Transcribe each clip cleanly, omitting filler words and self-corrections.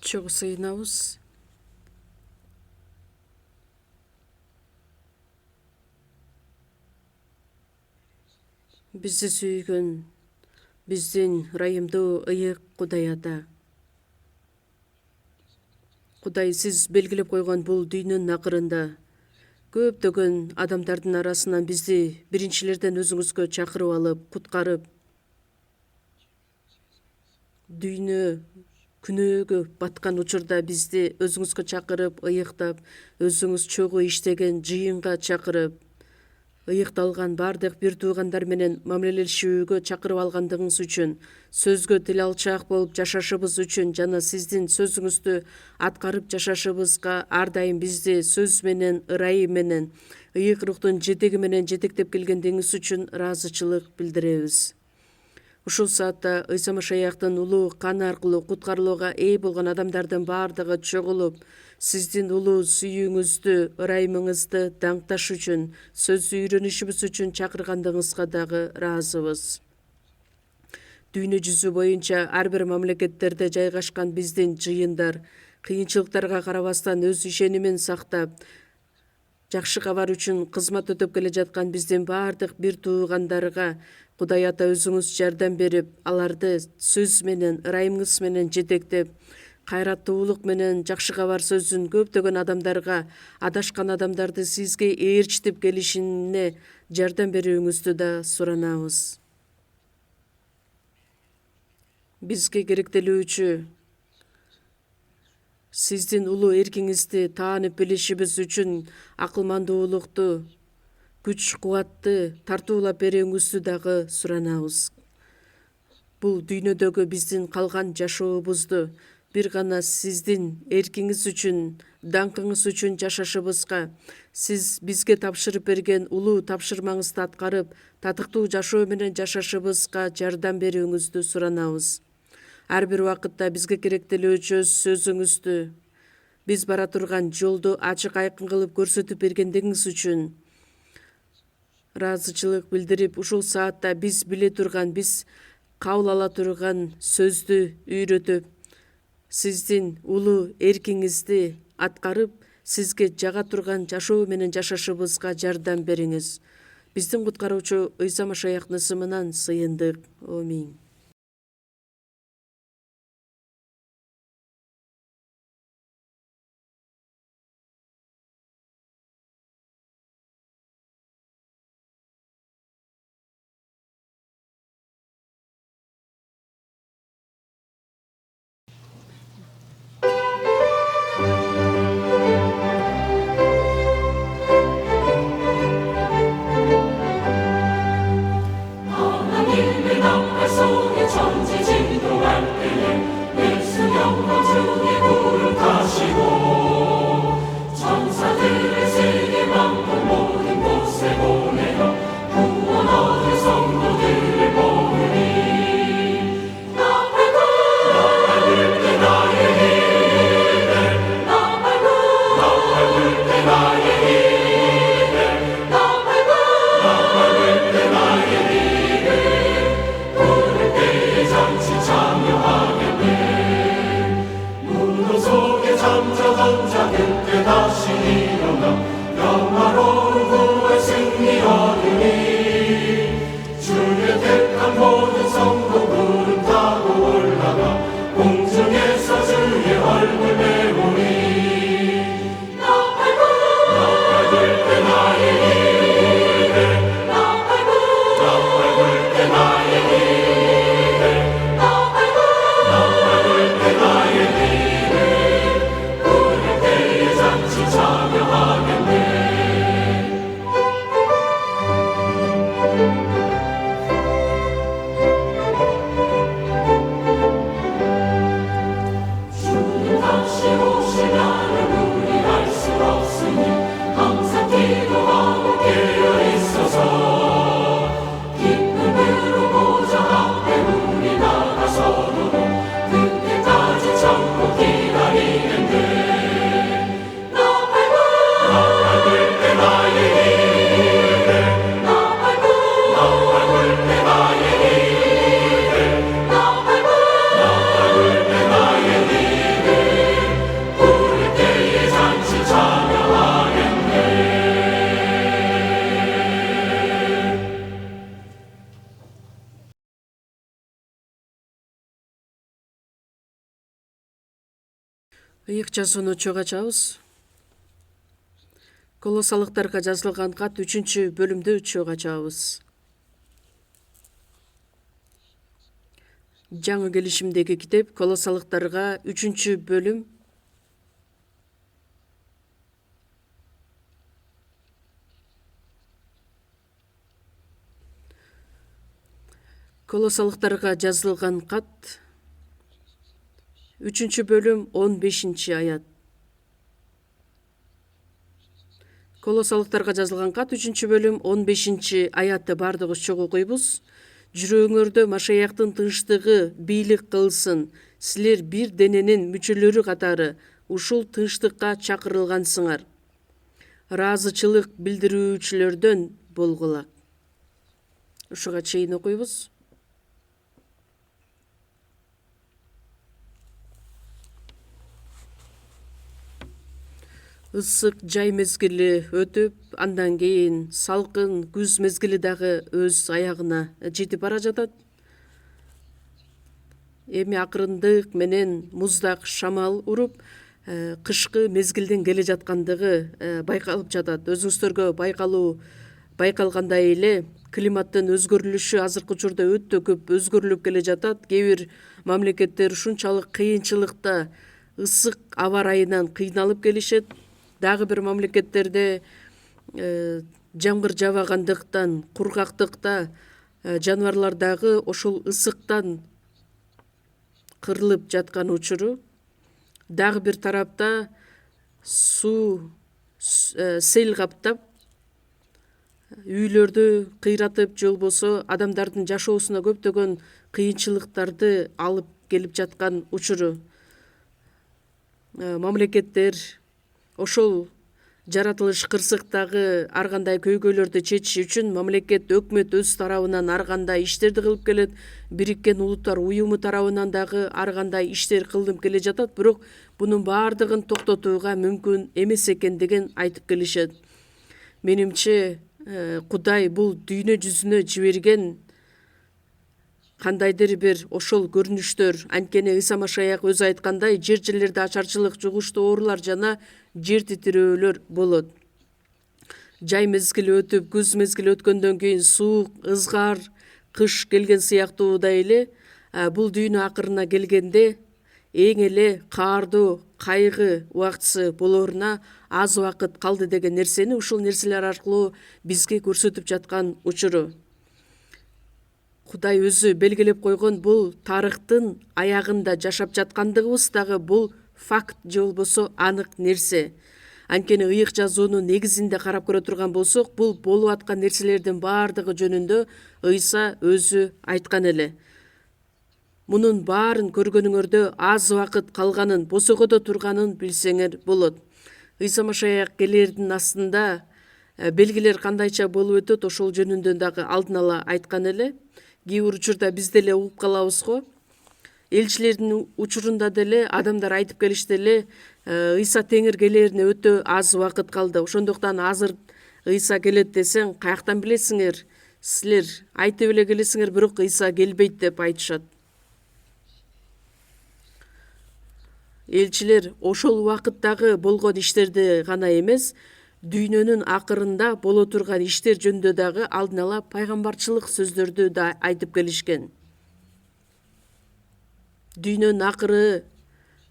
Çok sığınavuz. Bizi сүйгөн, биздин ырайымдуу ыйык Кудай Ата. Кудай, сиз белгилеп койгон бул дүйнөнүн акырында көптөгөн адамдардын арасынан бизди биринчилерден өзүңүзгө чакырып алып, куткарып, дүйнө күнөөгө баткан учурда бизди өзүңүзгө чакырып, ыйыктап, өзүңүз чогуу иштеген жыйынга чакырып, ыйыкталган бардык бир туугандар менен мамилелешүүгө чакырып алгандыгыңыз үчүн, сөзгө тил алчаак болуп жашашыбыз үчүн жана сиздин сөзүңүздү аткарып жашашыбызга ар дайым бизди сөз менен, ырайым менен, ыйык рухтун жетеги менен жетектеп келгендигиңиз үчүн ыраазычылык билдиребиз. Ушул саатта Ыйса Машаяктын улуу каны аркылуу куткарылууга ээ болгон адамдардын бардыгы чогулуп, сиздин улуу сүйүүңүздү, ырайымыңызды даңкташ үчүн, сөздү үйрөнүшүбүз үчүн чакыргандыгыңызга дагы ыраазыбыз. Дүйнө жүзү боюнча ар бир мамлекеттерде жайгашкан биздин жыйындар кыйынчылыктарга карабастан өз ишенимин сактап, жакшы кабар үчүн кызмат өтөп келе жаткан биздин бардык бир туугандарга Кудай Ата өзүңүз жардам берип, аларды сөз менен, ырайымыңыз менен жетектеп, кайраттуулук менен жакшы кабар сөзүн көптөгөн адамдарга, адашкан адамдарды сизге ээрчитип келишине жардам берүүңүздү да суранабыз. Бизге керектелүүчү сиздин улуу эркиңизди таанып билишибиз үчүн акылмандуулукту, күч кубатты тартуулап берүүңүздү дагы суранабыз. Бул дүйнөдөгү биздин калган жашообузду бир гана сиздин эркиңиз үчүн, даңкыңыз үчүн жашашыбызга, сиз бизге тапшырып берген улуу тапшырмаңызды аткарып, татыктуу жашоо менен жашашыбызга жардам берүүңүздү суранабыз. Ар бир убакытта бизге керектелүүчү сөзүңүздү, биз бара турган жолду ачык айкын кылып көрсөтүп бергендигиңиз үчүн ыраазычылык билдирип, ушул саатта биз биле турган, биз кабыл ала турган сөздү үйрөтүп, сиздин улуу эркиңизди аткарып, сизге жага турган жашоо менен жашашыбызга жардам бериңиз. Биздин куткаруучу Ыйса Машаяктын ысымынан сыйындык. Аминь. Soul Ыйык жазууну чөп ачабыз. Колосалыктарга жазылган кат 3-бөлүмдү чөп ачабыз. Жаңы келишимдеги китеп Колосалыктарга 3-бөлүм. Колосалыктарга жазылган кат 3-бөлүм 15-аят. Колосалыктарга жазылган кат 3-бөлүм 15-аятты бардыгыбыз чогуу окуйбуз. Жүрөгүңөрдө Машаяктын тынчтыгы бийлик кылсын. Силер бир дененин мүчөлөрү катары ушул тынчтыкка чакырылгансыңар. Ыраазычылык билдирүүчүлөрдөн болгула. Ушуга чейин окуйбуз. Ысык жай мезгили өтүп, андан кийин салкын күз мезгили дагы өз аягына жетип бара жатат. Эми акырындык менен муздак шамал уруп, кышкы мезгилдин келе жаткандыгы байкалып жатат. Өзүңүздөргө байкалгандай эле климаттын өзгөрүлүшү азыркы учурда өтө көп өзгөрүлүп келе жатат. Кээ бир мамлекеттер ушунчалык кыйынчылыкта ысык аба ырайынан кыйналып келишет. Дагы бир мамлекеттерде жамгыр жабагандыктан, кургактыкта жаныбарлар дагы ошол ысыктан кырылып жаткан учуру. Дагы бир тарапта суу сел каптап, үйлөрдү кыйратып же болбосо адамдардын жашоосуна көптөгөн кыйынчылыктарды алып келип жаткан учуру. Мамлекеттер ошол жаратылыш кырсыктагы ар кандай көйгөйлөрдү чечиш үчүн мамлекет, өкмөт өз тарабынан ар кандай иштерди кылып келет. Бириккен Улуттар уюму тарабынан дагы ар кандай иштер кылынып келе жатат. Бирок бунун баардыгын токтотууга мүмкүн эмес экендигин айтып келишет. Менимче Кудай бул дүйнө жүзүнө жиберген кандайдыр бир ошол көрүнүштөр, анткени Ыйса Машаяк өзү айткандай, жер-жерлерде ачарчылык, жугуштуу оорулар жана жер титирөөлөр болот. Жай мезгили өтүп, күз мезгили өткөндөн кийин суук, ызгар, кыш келген сыяктуудай эле бул дүйнө акырына келгенде эң эле каардуу, кайгы убактысы болоруна аз убакыт калды деген нерсени ушул нерселер аркылуу бизге көрсөтүп жаткан учуру. Кудай өзү белгилеп койгон бул тарыхтын аягында жашап жаткандыгыбыз дагы бул факт же болбосо анык нерсе. Анткени ыйык жазуунун негизинде карап көрө турган болсок, бул болуп аткан нерселердин баардыгы жөнүндө Ыйса өзү айткан эле. Мунун баарын көргөнүңөрдө аз убакыт калганын, босогодо турганын билсеңер болот. Ыйса Машаяк келердин астында белгилер кандайча болуп өтөт, ошол жөнүндө дагы алдын ала айткан эле. Кээ бир учурда биз деле угуп калабыз го. Элчилердин учурунда деле адамдар айтып келишти эле, Ыйса теңир келерине өтө аз убакыт калды. Ошондуктан азыр Ыйса келет десең, каяктан билесиңер? Силер айтып эле келесиңер, бирок Ыйса келбейт деп айтышат. Элчилер ошол убакыттагы болгон иштерди гана эмес, дүйнөнүн акырында боло турган иштер жөнүндө дагы алдын ала пайгамбарчылык сөздөрдү да айтып келишкен. Дүйнөнүн акыры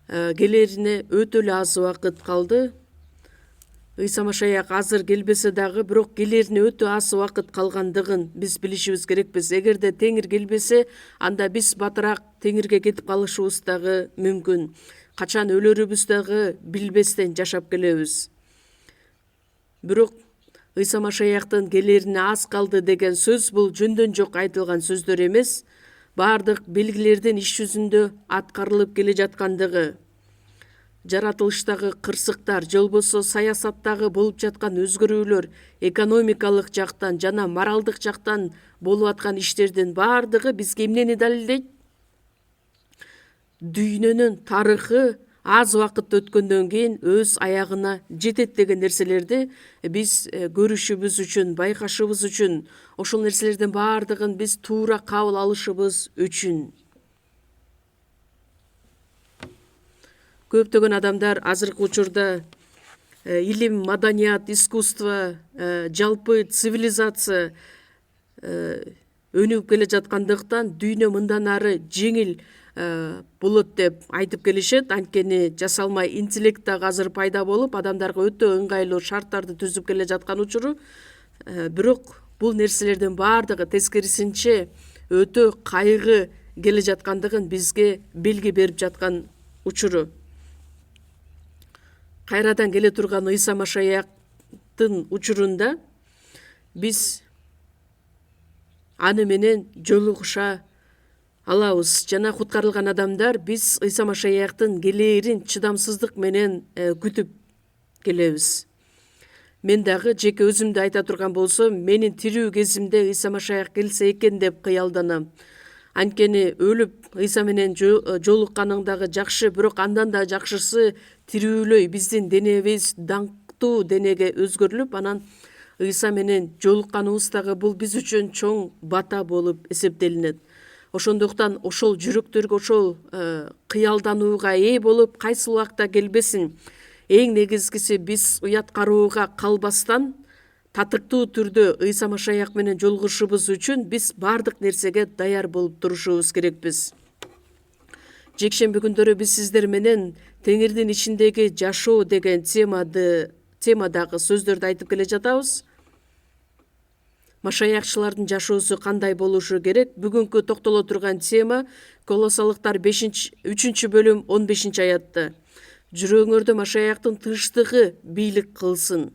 келерине өтө эле аз убакыт калды. Ыйса Машаяк азыр келбесе дагы, бирок келерине өтө аз убакыт калгандыгын биз билишибиз керекпиз. Эгерде теңир келбесе, анда биз батыраак теңирге кетип калышыбыз дагы мүмкүн. Качан өлөрүбүз дагы билбестен жашап келебиз. Бирок Ыйса Машаяктын келерине аз калды деген сөз бул жөндөн жок айтылган сөздөр эмес, баардык белгилердин иш жүзүндө аткарылып келе жаткандыгы, жаратылыштагы кырсыктар, же болбосо саясаттагы болуп жаткан өзгөрүүлөр, экономикалык жактан жана моралдык жактан болуп аткан иштердин баардыгы бизге эмнени далилдейт? Дүйнөнүн тарыхы аз убакыт өткөндөн кийин өз аягына жетет деген нерселерди биз көрүшүбүз үчүн, байкашыбыз үчүн, ошол нерселердин баардыгын биз туура кабыл алышыбыз үчүн. көптөгөн адамдар азыркы учурда илим, маданият, искусство, жалпы цивилизация өнүгүп келе жаткандыктан дүйнө мындан ары жеңил болот деп айтып келишет. Анткени жасалмай интеллект дагы азыр пайда болуп, адамдарга өтө ыңгайлуу шарттарды түзүп келе жаткан учуру. Бирок бул нерселердин баардыгы тескерисинче өтө кайгы келе жаткандыгын бизге белги берип жаткан учуру. Кайрадан келе турган Ыйса Машаяктын учурунда биз аны менен жолугуша алабыз. Жана куткарылган адамдар биз Ыйса Машаяктын келээрин чыдамсыздык менен күтүп келебиз. Мен дагы жеке өзүмдү айта турган болсом, менин тирүү кезимде Ыйса Машаяк келсе экен деп кыялданам. Анткени өлүп Ыйса менен жолукканың дагы жакшы, бирок андан да жакшысы тирүүлөй биздин денебиз даңктуу денеге өзгөрүлүп, анан Ыйса менен жолукканыбыз дагы бул биз үчүн чоң бата болуп эсептелинет. Ошондуктан ошол жүрөктөргө ошол кыялданууга ээ болуп, кайсы убакта келбесин, эң негизгиси биз уят кароого калбастан татыктуу түрдө Ыйса Машаяк менен жолугушубуз үчүн биз баардык нерсеге даяр болуп турушубуз керекпиз. Жекшемби күндөрү биз сиздер менен Теңирдин ичиндеги жашоо деген темадагы сөздөрдү айтып келе жатабыз. Машаякчылардын жашоосу кандай болушу керек? Бүгүнкү токтоло турган тема Колосалыктар 3 бөлүм 15 аятта. Жүрөгүңөрдө Машаяктын тынчтыгы бийлик кылсын.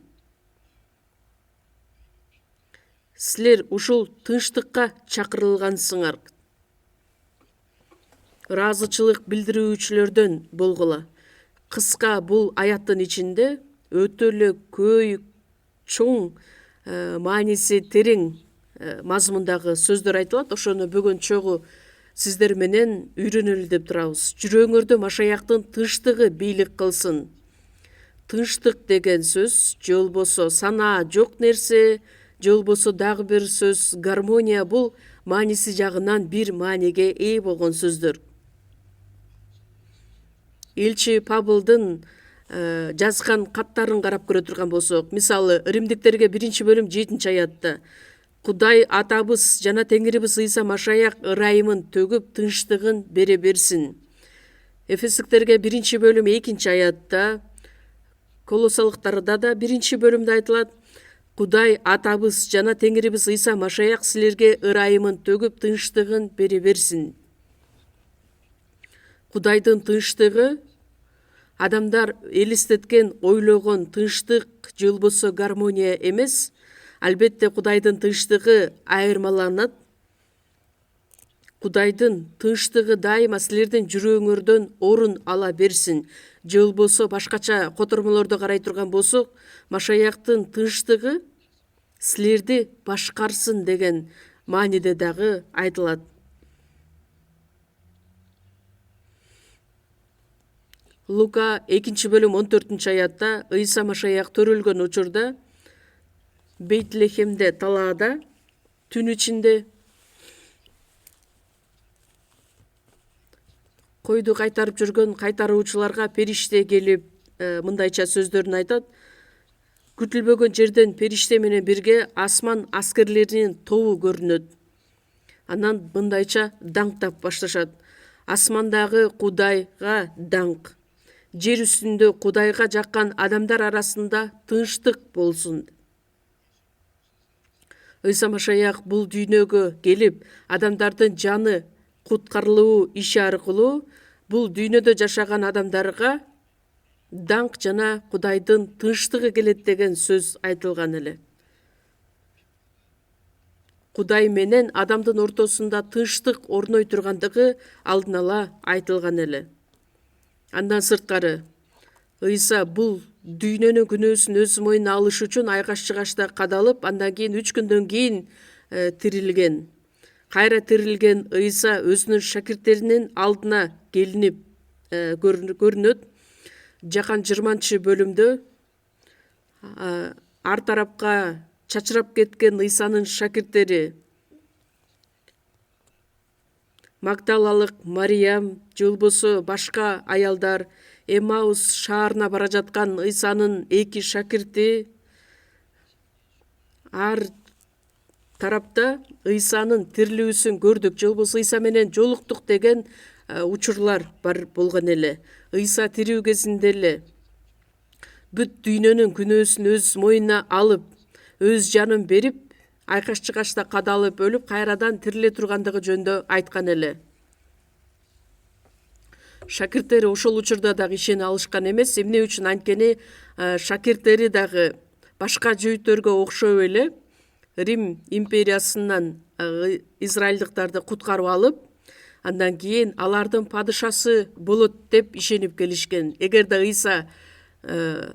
Силер ушул тынчтыкка чакырылгансыңар. Ыраазычылык билдирүүчүлөрдөн болгула. Кыска бул аяттын ичинде өтө эле көй чоң мааниси терең мазмундагы сөздөр айтылат. Ошону бүгүн чогуу сиздер менен үйрөнөлү деп турабыз. Жүрөгүңөрдө Машаяктын тынчтыгы бийлик кылсын. Тынчтык деген сөз же болбосо санаа жок нерсе, же болбосо дагы бир сөз гармония, бул мааниси жагынан бир мааниге ээ болгон сөздөр. Элчи Павлдын жазган каттарын карап көрө турган болсок, мисалы Римдиктерге 1 бөлүм 7 аятта Кудай атабыз жана Теңирибиз Ыйса Машаяк ырайымын төгүп тынчтыгын бере берсин. Эфесиктерге 1 бөлүм 2 аятта, Колосалыктарда да 1 бөлүмдө айтылат, Кудай атабыз жана Теңирибиз Ыйса Машаяк силерге ырайымын төгүп тынчтыгын бере берсин. Кудайдын тынчтыгы адамдар элестеткен, ойлогон тынчтык же болбосо гармония эмес. Албетте Кудайдын тынчтыгы айырмаланат. Кудайдын тынчтыгы дайыма силердин жүрөгүңөрдөн орун ала берсин. Же болбосо башкача котормолордо карай турган болсок, Машаяктын тынчтыгы силерди башкарсын деген мааниде дагы айтылат. Лука 2 бөлүм 14 аятта Ыйса Машаяк төрөлгөн учурда Бейтлехемде талаада түн ичинде койду кайтарып жүргөн кайтаруучуларга периште келип мындайча сөздөрүн айтат. Күтүлбөгөн жерден периште менен бирге асман аскерлеринин тобу көрүнөт. Анан мындайча даңктап башташат. Асмандагы Кудайга даңк. Жер үстүндө Кудайга жаккан адамдар арасында тынчтык болсун. Ыйса Машаяк бул дүйнөгө келип, адамдардын жаны куткарылуу иши аркылуу бул дүйнөдө жашаган адамдарга даңк жана Кудайдын тынчтыгы келет деген сөз айтылган эле. Кудай менен адамдын ортосунда тынчтык орной тургандыгы алдын ала айтылган эле. Андан сырткары Ыйса бул дүйнөнүн күнөөсүн өз мойнуна алыш үчүн айгаш-чыгашта кадалып, андан кийин 3 күндөн кийин тирилген. Кайра тирилген Ыйса өзүнүн шакирттеринин алдына келинип көрүнөт. Жакан 20 бөлүмдө ар тарапка чачырап кеткен Ыйсанын шакирттери Магдалалык Мариям, же болбосо башка аялдар, Эммаус шаарына бара жаткан Ыйсанын 2 шакирти ар тарапта Ыйсанын тирилүүсүн көрдүк, же болбосо Ыйса менен жолуктук деген учурлар бар болгон эле. Ыйса тирүү кезинде эле бүт дүйнөнүн күнөөсүн өз мойнуна алып, өз жанын берип, айкаш-чыгашта кадалып, өлүп, кайрадан тириле тургандыгы жөнүндө айткан эле. Шакирттери ошол учурда дагы ишене алышкан эмес. Эмне үчүн? Анткени шакирттери дагы башка жүйүттөргө окшоп эле Рим империясынан израилдыктарды куткарып алып, андан кийин алардын падышасы болот деп ишенип келишкен. Эгерде Ыйса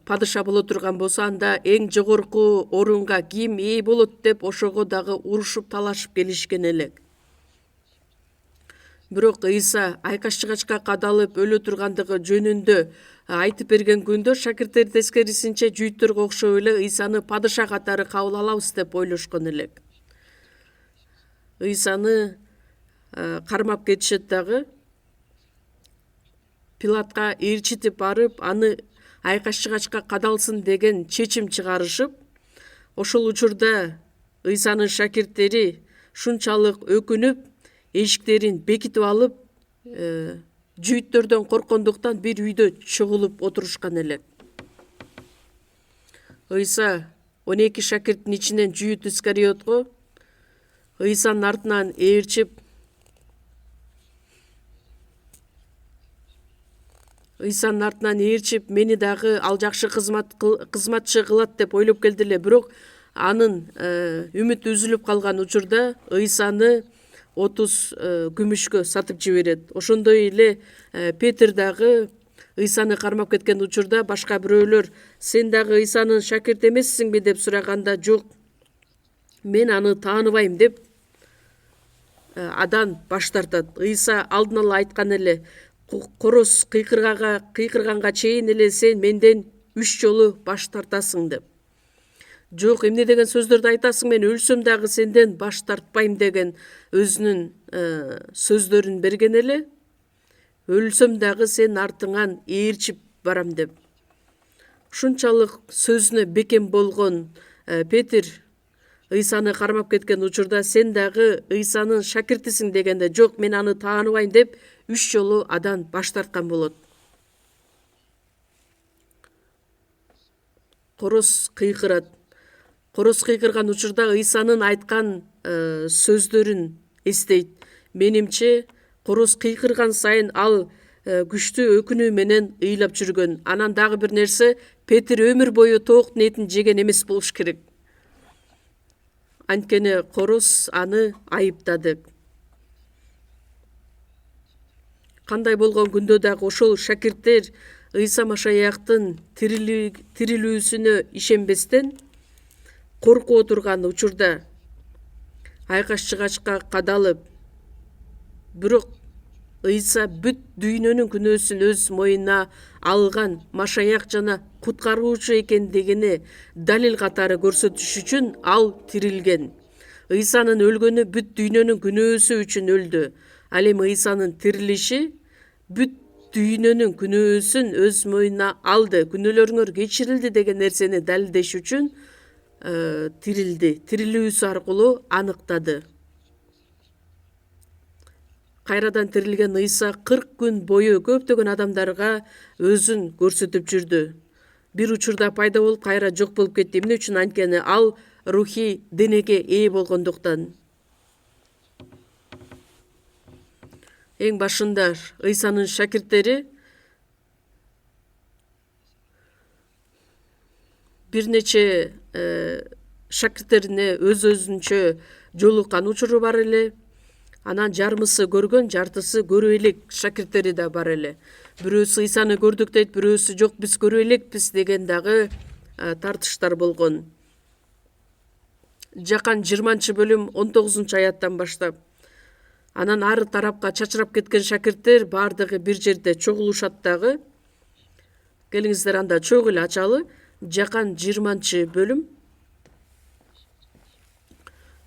падыша боло турган болсо, анда эң жогорку орунга ким ээ болот деп ошого дагы урушуп талашып келишкен эле. Бирок Ыйса айкаш-чыгачка кадалып өлө тургандыгы жөнүндө айтып берген күндө шакирттер тескерисинче жүйүттөргө окшоп эле Ыйсаны падыша катары кабыл алабыз деп ойлошкон элек. Ыйсаны кармап кетишет дагы. Пилатка ээрчитип барып, аны айкаш-чыгачка кадалсын деген чечим чыгарышып, ошол учурда Ыйсанын шакирттери шунчалык өкүнүп, эшиктерин бекитип алып, жүйүттөрдөн корккондуктан бир үйдө чогулуп отурушкан элек. Ыйса 12 шакирттин ичинен жүйүт Искариотко Ыйсанын артынан ээрчип, мени дагы ал жакшы кызматчы кылат деп ойлоп келди эле. Бирок анын үмүтү үзүлүп калган учурда Ыйсаны 30 күмүшкө сатып жиберет. Ошондой эле Петр дагы Ыйсаны кармап кеткен учурда башка бирөөлөр сен дагы Ыйсанын шакирти эмессиңби деп сураганда, жок, мен аны тааныбайм деп адан баш тартат. Ыйса алдын ала айткан эле, короз кыйкырганга чейин эле сен менден 3 жолу баш тартасың деп. Жок, эмне деген сөздөрдү айтасың, мен өлсөм дагы сенден баш тартпайм деген өзүнүн сөздөрүн берген эле. Өлсөм дагы сен артыңан ээрчип барам деп. Ушунчалык сөзүнө бекем болгон Петр Ыйсаны кармап кеткен учурда сен дагы Ыйсанын шакиртисиң дегенде, жок, мен аны тааныбайм деп 3 жолу адан баш тарткан болот. Короз кыйкырат. Короз кыйкырган учурда Ыйсанын айткан сөздөрүн эстейт. Менимче, короз кыйкырган сайын ал күчтүү өкүнүү менен ыйлап жүргөн. Анан дагы бир нерсе, Петр өмүр бою тооктун этин жеген эмес болуш керек. Анткени короз аны айыптады. Кандай болгон күндө дагы ошол шакирттер Ыйса Машаяктын тирилүүсүнө ишенбестен коркуп отурган учурда айкаш-чыгачка кадалып, бирок Ыйса бүт дүйнөнүн күнөөсүн өз мойнуна алган Машаяк жана куткаруучу экендигини далил катары көрсөтүш үчүн ал тирилген. Ыйсанын өлгөнү бүт дүйнөнүн күнөөсү үчүн өлдү. Ал эми Ыйсанын тирилиши бүт дүйнөнүн күнөөсүн өз мойнуна алды, күнөөлөрүңөр кечирилди деген нерсени далилдеш үчүн тирилди. Тирилүүсү аркылуу аныктады. Кайрадан тирилген Ыйса 40 күн бою көптөгөн адамдарга өзүн көрсөтүп жүрдү. Бир учурда пайда болуп, кайра жок болуп кетти. Эмне үчүн? Анткени ал рухий денеге ээ болгондуктан. Эң башында Ыйсанын шакирттери бир нече шакирттерине өзүнчө жолуккан учуру бар эле. Анан жармысы көргөн, жартысы көрө элек шакирттери да бар эле. Бирөөсү Ыйсаны көрдүк дейт, бирөөсү жок, биз көрө элекпиз деген дагы тартыштар болгон. Жакан 20-бөлүм 19-аяттан баштап. Анан ар тарапка чачырап кеткен шакирттер бардыгы бир жерде чогулушат дагы. Келиңиздер анда чогуу эле ачалы. Жакан 20-бөлүм.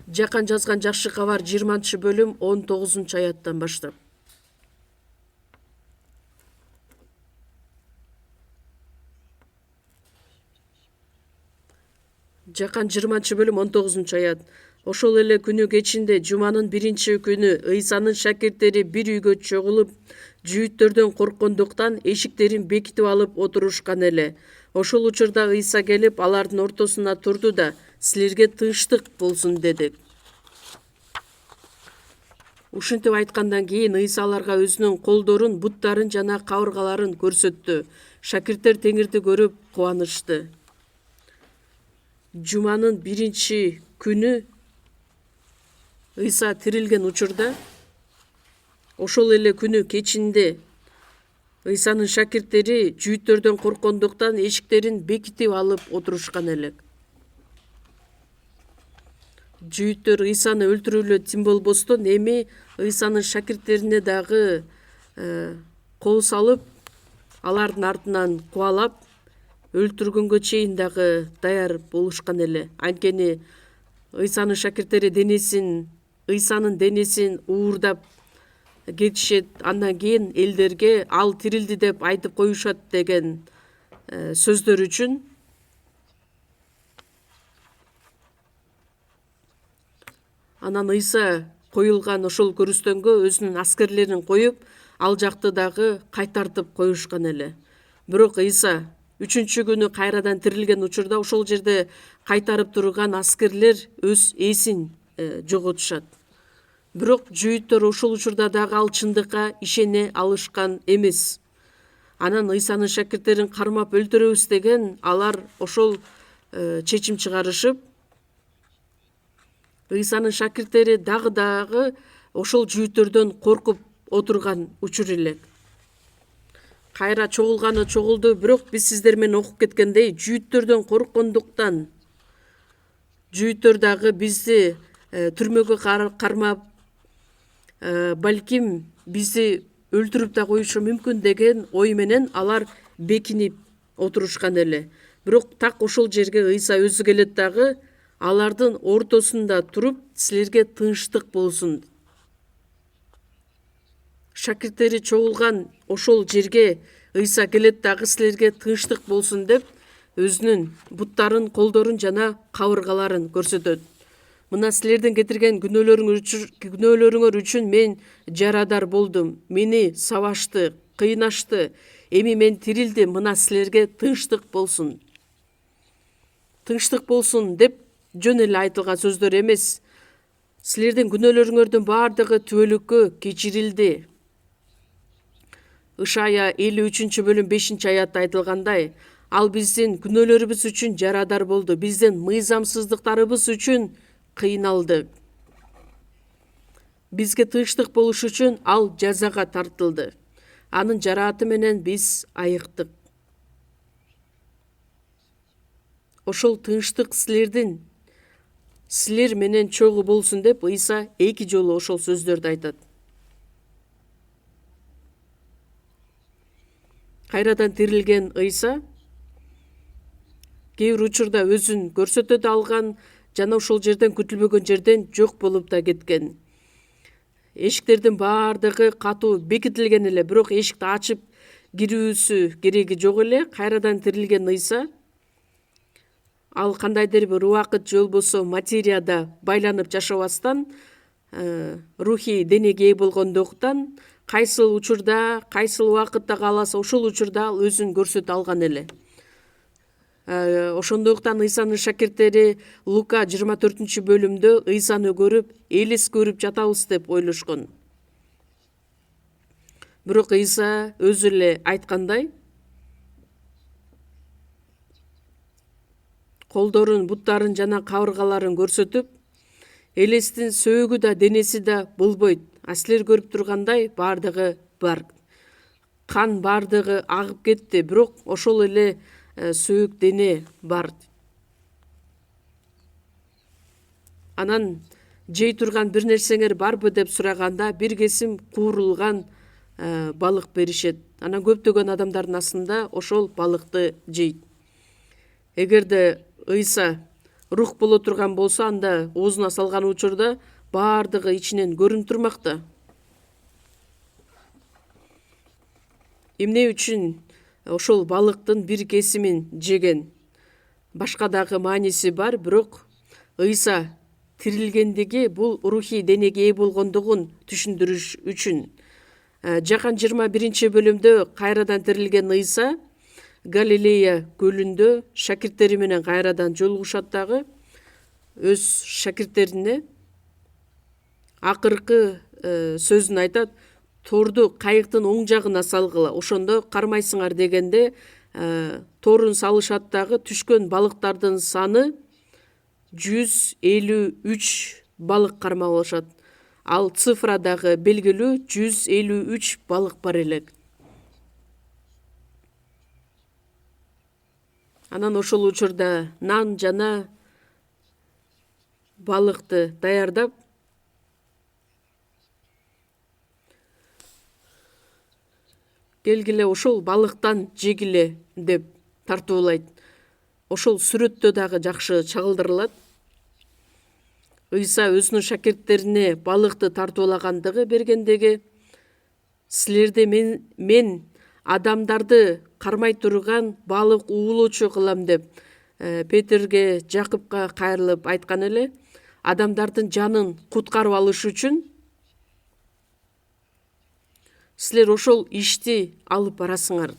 Жакан жазган жакшы кабар 20-бөлүм 19-аяттан баштап. Жакан 20-бөлүм 19-аят. Ошол эле күнү кечинде жуманын 1-күнү Ыйсанын шакирттери бир үйгө чогулуп, жүйүттөрдөн корккондуктан эшиктерин бекитип алып отурушкан эле. Ошол учурда Ыйса келип алардын ортосуна турду да, силерге тынчтык болсун деди. Ушинтип айткандан кийин Ыйса аларга өзүнүн колдорун, буттарын жана кабыргаларын көрсөттү. Шакирттер теңирди көрүп кубанышты. Жуманын 1-күнү Ыйса тирилген учурда, ошол эле күнү кечинде Ыйсанын шакирттери жүйүттөрдөн корккондуктан эшиктерин бекитип алып отурушкан эле. Жүйүттөр Ыйсаны өлтүрүүлө тим болбостон эми Ыйсанын шакирттерине дагы кол салып, алардын артынан кубалап, өлтүргөнгө чейин дагы даяр болушкан эле. Анткени Ыйсанын шакирттери Ыйсанын денесин уурдап кетишет, андан кийин элдерге ал тирилди деп айтып коюшат деген сөздөр үчүн анан Ыйса коюлган ошол көрүстөнгө өзүнүн аскерлерин коюп, ал жакты дагы кайтартып коюшкан эле. Бирок Ыйса 3-күнү кайрадан тирилген учурда ошол жерде кайтарып турган аскерлер өз эсин жоготушат. Бирок жүйүттөр ошол учурда дагы ал чындыкка ишене алышкан эмес. Анан Ыйсанын шакирттерин кармап өлтүрөбүз деген алар ошол чечим чыгарышып, Ыйсанын шакирттери дагы ошол жүйүттөрдөн коркуп отурган учур эле. Кайра чогулганы чогулду, бирок биз сиздер менен окуп кеткендей, жүйүттөрдөн корккондуктан жүйүттөр дагы бизди түрмөгө кармап, балким бизди өлтүрүп да коюшу мүмкүн деген ой менен алар бекинип отурушкан эле. Бирок так ошол жерге Ыйса өзү келет дагы, алардын ортосунда туруп, силерге тынчтык болсун. Шакирттери чогулган ошол жерге Ыйса келет дагы, силерге тынчтык болсун деп, өзүнүн буттарын, колдорун жана кабыргаларын көрсөтөт. Мына силердин кетирген күнөөлөрүңөр үчүн мен жарадар болдум. Мени сабашты, кыйнашты. Эми мен тирилдим, мына силерге тынчтык болсун. Тынчтык болсун деп жөн эле айтылган сөздөр эмес. Силердин күнөөлөрүңөрдүн баардыгы түбөлүккө кечирилди. Ышая 53-бөлүм 5-аятта айтылгандай, ал биздин күнөөлөрүбүз үчүн жарадар болду, биздин мыйзамсыздыктарыбыз үчүн кыйналды. Бизге тынчтык болуш үчүн ал жазага тартылды. Анын жарааты менен биз айыктык. Ошол тынчтык силер менен чогуу болсун деп Ыйса 2 жолу ошол сөздөрдү айтат. Кайрадан тирилген Ыйса кээ бир учурда өзүн көрсөтө да алган, жана ошол жерден күтүлбөгөн жерден жок болуп да кеткен. Эшиктердин баардыгы катуу бекитилген эле, бирок эшикти ачып кирүүсү кереги жок эле. Кайрадан тирилген Ыйса ал кандайдыр бир убакыт же болбосо материяда байланып жашабастан, рухий денеге ээ болгондуктан, кайсыл учурда, кайсыл убакытта кааласа ошол учурда ал өзүн көрсөтө алган эле. Ошондуктан Ыйсанын шакирттери Лука 24-бөлүмдө Ыйсаны көрүп, элес көрүп жатабыз деп ойлошкон. Бирок Ыйса өзү эле айткандай, колдорун, буттарын жана кабыргаларын көрсөтүп, элестин сөөгү да, денеси да болбойт. А силер көрүп тургандай баардыгы бар. Кан баардыгы агып кетти, бирок ошол эле сөөк дене бар. Анан жей турган бир нерсеңер барбы деп сураганда, бир кесим куурулган балык беришет. Анан көптөгөн адамдардын астында ошол балыкты жейт. Эгерде Ыйса рух боло турган болсо, анда оозуна салган учурда баардыгы ичинен көрүнүп турмакта. Эмне үчүн ошол балыктын бир кесимин жеген? башка дагы мааниси бар, бирок ыйса тирилгендиги бул рухий денеге ээ болгондугун түшүндүрүш үчүн жакан 21-бөлүмдө кайрадан тирилген ыйса Галилея көлүндө шакирттери менен кайрадан жолугушат дагы. Өз шакирттерине акыркы сөзүн айтат: торду кайыктын оң жагына салгыла, ошондо кармайсыңар дегенде торун салышат дагы. Түшкөн балыктардын саны 153 балык кармап алышат. Ал цифра дагы белгилүү, 153 балык бар элек. Анан ошол учурда нан жана балыкты даярдап, келгиле ошол балыктан жегиле деп тартуулайт. Ошол сүрөттө дагы жакшы чагылдырылат. Ыйса өзүнүн шакирттерине балыкты тартуулагандыгы бергендеги: силерди мен адамдарды кармай турган балык уулоочу кылам деп Петерге, Жакыпка кайрылып айткан эле. Адамдардын жанын куткарып алыш үчүн силер ошол ишти алып барасыңар.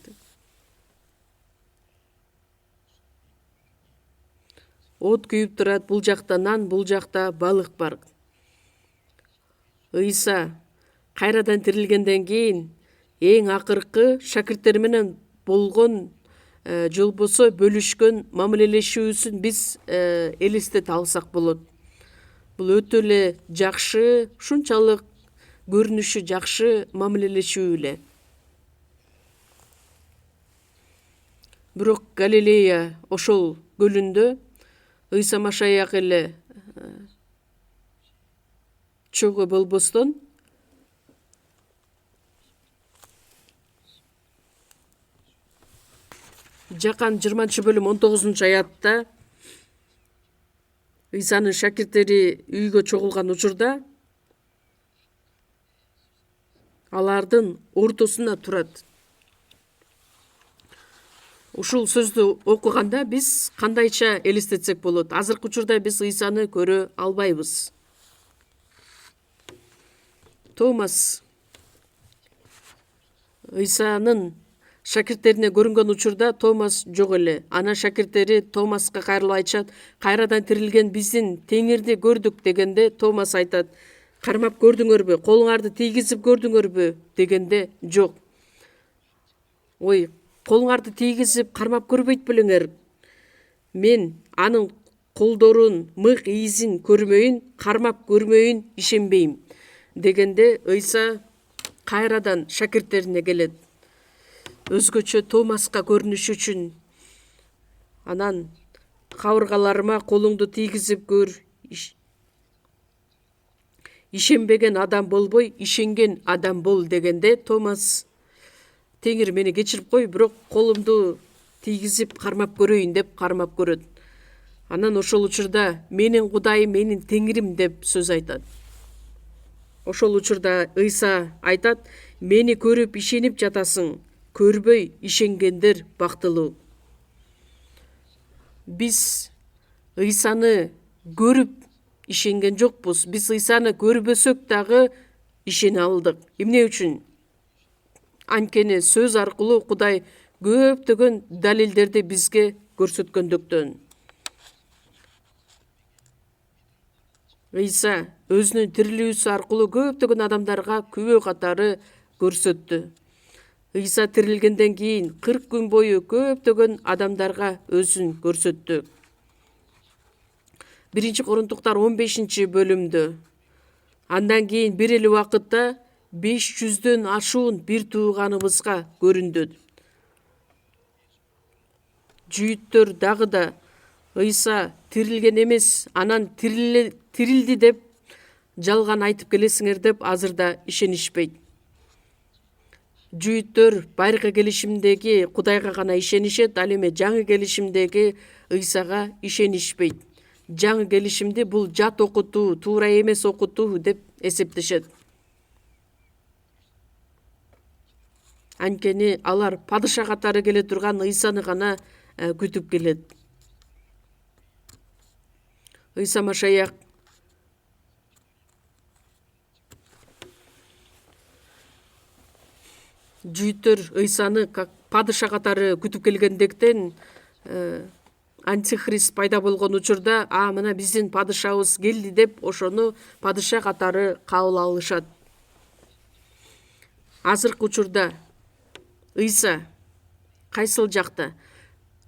От күйүп турат, бул жакта нан, бул жакта балык бар. Ыйса кайрадан тирилгенден кийин эң акыркы шакирттери менен болгон же болбосо бөлүшкөн мамилелешүүсүн биз элестете алсак болот. Бул өтө эле жакшы, ушунчалык көрүнүшү жакшы мамилелешүү эле. Бирок Галилея ошол көлүндө Ыйса Машаяк эле чогуу болбостон Жакан 20-бөлүм 19-аятта Ыйсанын шакирттери үйгө чогулган учурда алардын ортосуна турат. Ушул сөздү окуганда биз кандайча элестетсек болот? Азыркы учурда биз Ыйсаны көрө албайбыз. Томас Ыйсанын шакирттерине көрүнгөн учурда Томас жок эле. Анан шакирттери Томаска кайрылып айтышат: кайрадан тирилген биздин Теңирди көрдүк дегенде Томас айтат: кармап көрдүңөрбү? Колуңарды тийгизип көрдүңөрбү? Дегенде жок. Ой, колуңарды тийгизип кармап көрбөйт белеңер. Мен анын колдорун, мык изин көрмөйүн, кармап көрмөйүн ишенбейм. Дегенде Ыйса кайрадан шакирттерине келет. Өзгөчө Томаска көрүнүш үчүн. Анан кабыргаларыма колуңду тийгизип көр. Ишенбеген адам болбой, ишенген адам бол дегенде Томас: Теңир мени кечирип кой, бирок колумду тийгизип кармап көрөйүн деп кармап көрөт. Анан ошол учурда менин Кудайым, менин Теңирим деп сөз айтат. Ошол учурда Ыйса айтат: мени көрүп ишенип жатасың, көрбөй ишенгендер бактылуу. Биз Ыйсаны көрүп ишенген жокпуз. Биз Ыйсаны көрбөсөк дагы ишене алдык. Эмне үчүн? Анткени сөз аркылуу Кудай көптөгөн далилдерди бизге көрсөткөндүктөн. Ыйса өзүнүн тирилүүсү аркылуу көптөгөн адамдарга күбө катары көрсөттү. Ыйса тирилгенден кийин 40 күн бою көптөгөн адамдарга өзүн көрсөттү. 1 Корунтуктар 15-бөлүмдө. Андан кийин бир эле убакытта 500дөн ашуун бир тууганыбызга көрүндү. Жүйүттөр дагы да Ыйса тирилген эмес, анан тирилди деп жалган айтып келесиңер деп азырда ишенишпейт. Жүйүттөр байыркы келишимдеги Кудайга гана ишенишет, ал эми жаңы келишимдеги Ыйсага ишенишпейт. Жаңы келишимди бул жат окутуу, туура эмес окутуу деп эсептешет. Анткени алар падыша катары келе турган Ыйсаны гана күтүп келет. ыйса машаях жүйттөр ыйсаны как падыша катары күтүп келгендектен антихрист пайда болгон учурда мына биздин падышабыз келди деп ошону падыша катары кабыл алышат. Азыркы учурда ыйса кайсыл жакта?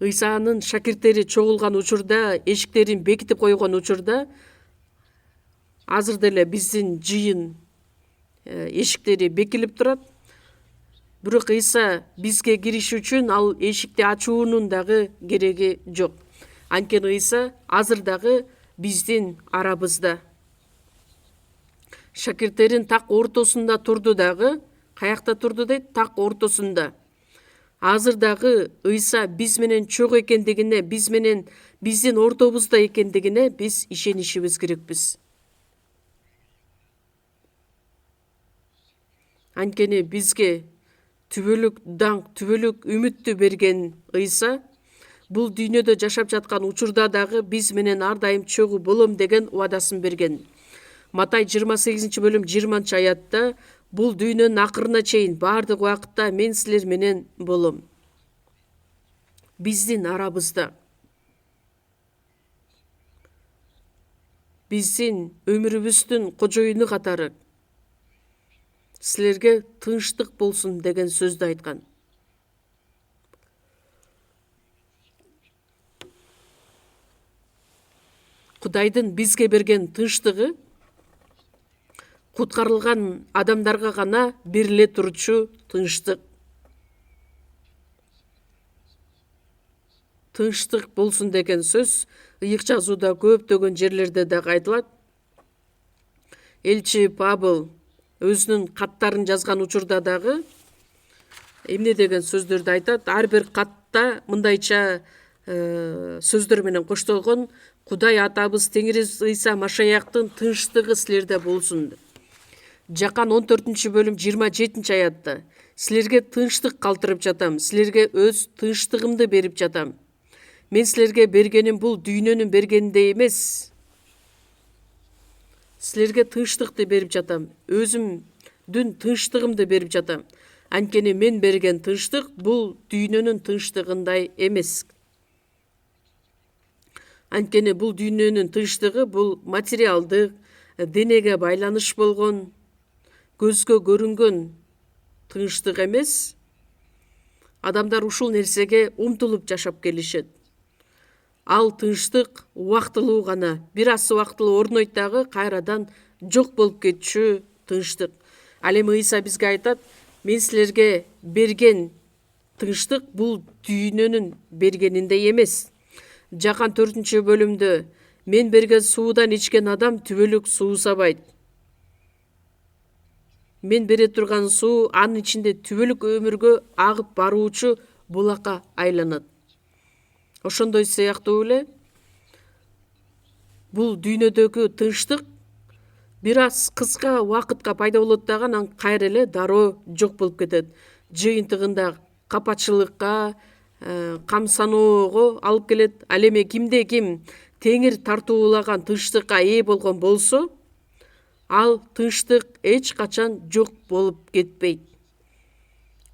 Ыйсанын шакирттери чогулган учурда, эшиктерин бекитип койгон учурда азыр деле биздин жыйын эшиктери бекилип турат. Бирок ыйса бизге кириш үчүн ал эшикти ачуунун дагы кереги жок. Анткени ыйса азыр дагы биздин арабызда. Шакирттерин так ортосунда турду дагы. Каякта турду дейт? Так ортосунда. Азыр дагы ыйса биз менен чогуу экендигине, биздин ортобузда экендигине биз ишенишибиз керекпиз. Анткени бизге түбөлүк даңк, түбөлүк үмүттү берген ыйса бул дүйнөдө жашап жаткан учурда дагы биз менен ар дайым чогуу болом деген убадасын берген. Матай 28-бөлүм 20-аятта бул дүйнөнүн акырына чейин баардык убакытта мен силер менен болом. Биздин арабызда. Биздин өмүрүбүздүн кожоюну катары силерге тынчтык болсун деген сөздү айткан. Кудайдын бизге берген тынчтыгы куткарылган адамдарга гана бериле турчу тынчтык. Тынчтык болсун деген сөз ыйык жазууда көптөгөн жерлерде дагы айтылат. Элчи Павыл өзүнүн каттарын жазган учурда дагы эмне деген сөздөрдү айтат. Ар бир катта мындайча сөздөр менен коштолгон: Кудай атабыз Теңириз Ыйса Машаяктын тынчтыгы силерде болсун. Жакан 14-бөлүм 27-аятта силерге тынчтык калтырып жатам, силерге өз тынчтыгымды берип жатам. Мен силерге бергеним бул дүйнөнүн бергениндей эмес. Силерге тынчтыкты берип жатам, өзүмдүн тынчтыгымды берип жатам. Анткени мен берген тынчтык бул дүйнөнүн тынчтыгындай эмес. Анткени бул дүйнөнүн тынчтыгы бул материалдык, денеге байланыш болгон, көзгө көрүнгөн тынчтык эмес. Адамдар ушул нерсеге умтулуп жашап келишет. Ал тынчтык убактылуу гана, бир аз убактылуу орнойт дагы кайрадан жок болуп кетчү тынчтык. Ал эми Ыйса бизге айтат: мен силерге берген тынчтык бул дүйнөнүн бергениндей эмес. Жакан 4-бөлүмдө мен берген суудан ичкен адам түбөлүк суусабайт. Мен бере турган суу анын ичинде түбөлүк өмүргө агып баруучу булакка айланат. Ошондой сыяктуу эле бул дүйнөдөгү тынчтык бир аз кыска убакытка пайда болот дагы анан кайра эле дароо жок болуп кетет. Жыйынтыгында капачылыкка, камсаноого алып келет. Ал эми кимде ким теңир тартуулаган тынчтыкка ээ болгон болсо, ал тынчтык эч качан жок болуп кетпейт.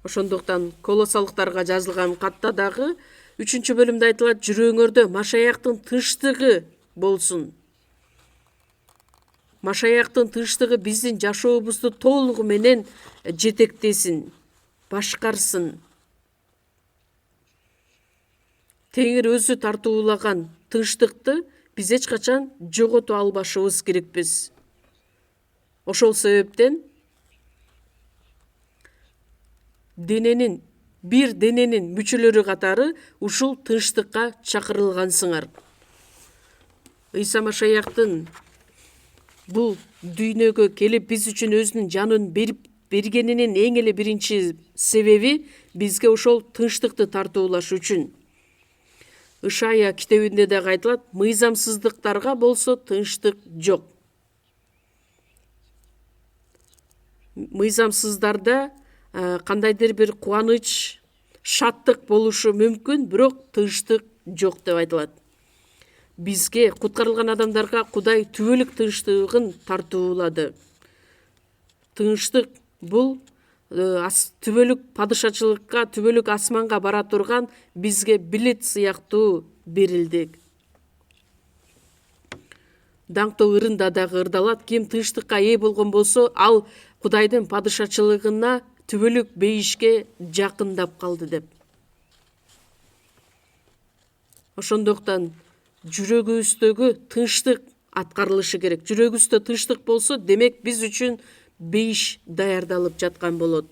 Ошондуктан Колосалыктарга жазылган катта дагы 3-бөлүмдө айтылат: жүрөгүңөрдө Машаяктын тынчтыгы болсун. Машаяктын тынчтыгы биздин жашообузду толугу менен жетектесин, башкарсын. Теңир өзү тартуулаган тынчтыкты биз эч качан жогото албашыбыз керекпиз. Ошол себептен бир дененин мүчөлөрү катары ушул тынчтыкка чакырылгансыңар. Ыйса Машаяктын бул дүйнөгө келип биз үчүн өзүнүн жанын берип бергенинин эң эле биринчи себеби бизге ошол тынчтыкты тартуулаш үчүн. Ышая китебинде дагы айтылат: мыйзамсыздыктарга болсо тынчтык жок. Мыйзамсыздарда кандайдыр бир кубаныч, шаттык болушу мүмкүн, бирок тынчтык жок деп айтылат. бизге куткарылган адамдарга Кудай түбөлүк тынчтыгын тартуулады. Тынчтык бул түбөлүк падышачылыкка, түбөлүк асманга бара турган бизге билет сыяктуу берилди. Даңктуу ырында дагы ырдалат: ким тынчтыкка ээ болгон болсо, ал Кудайдын падышачылыгына түбөлүк бейишке жакындап калды деп. Ошондуктан жүрөгүбүздөгү тынчтык аткарылышы керек. Жүрөгүбүздө тынчтык болсо, демек биз үчүн бейиш даярдалып жаткан болот.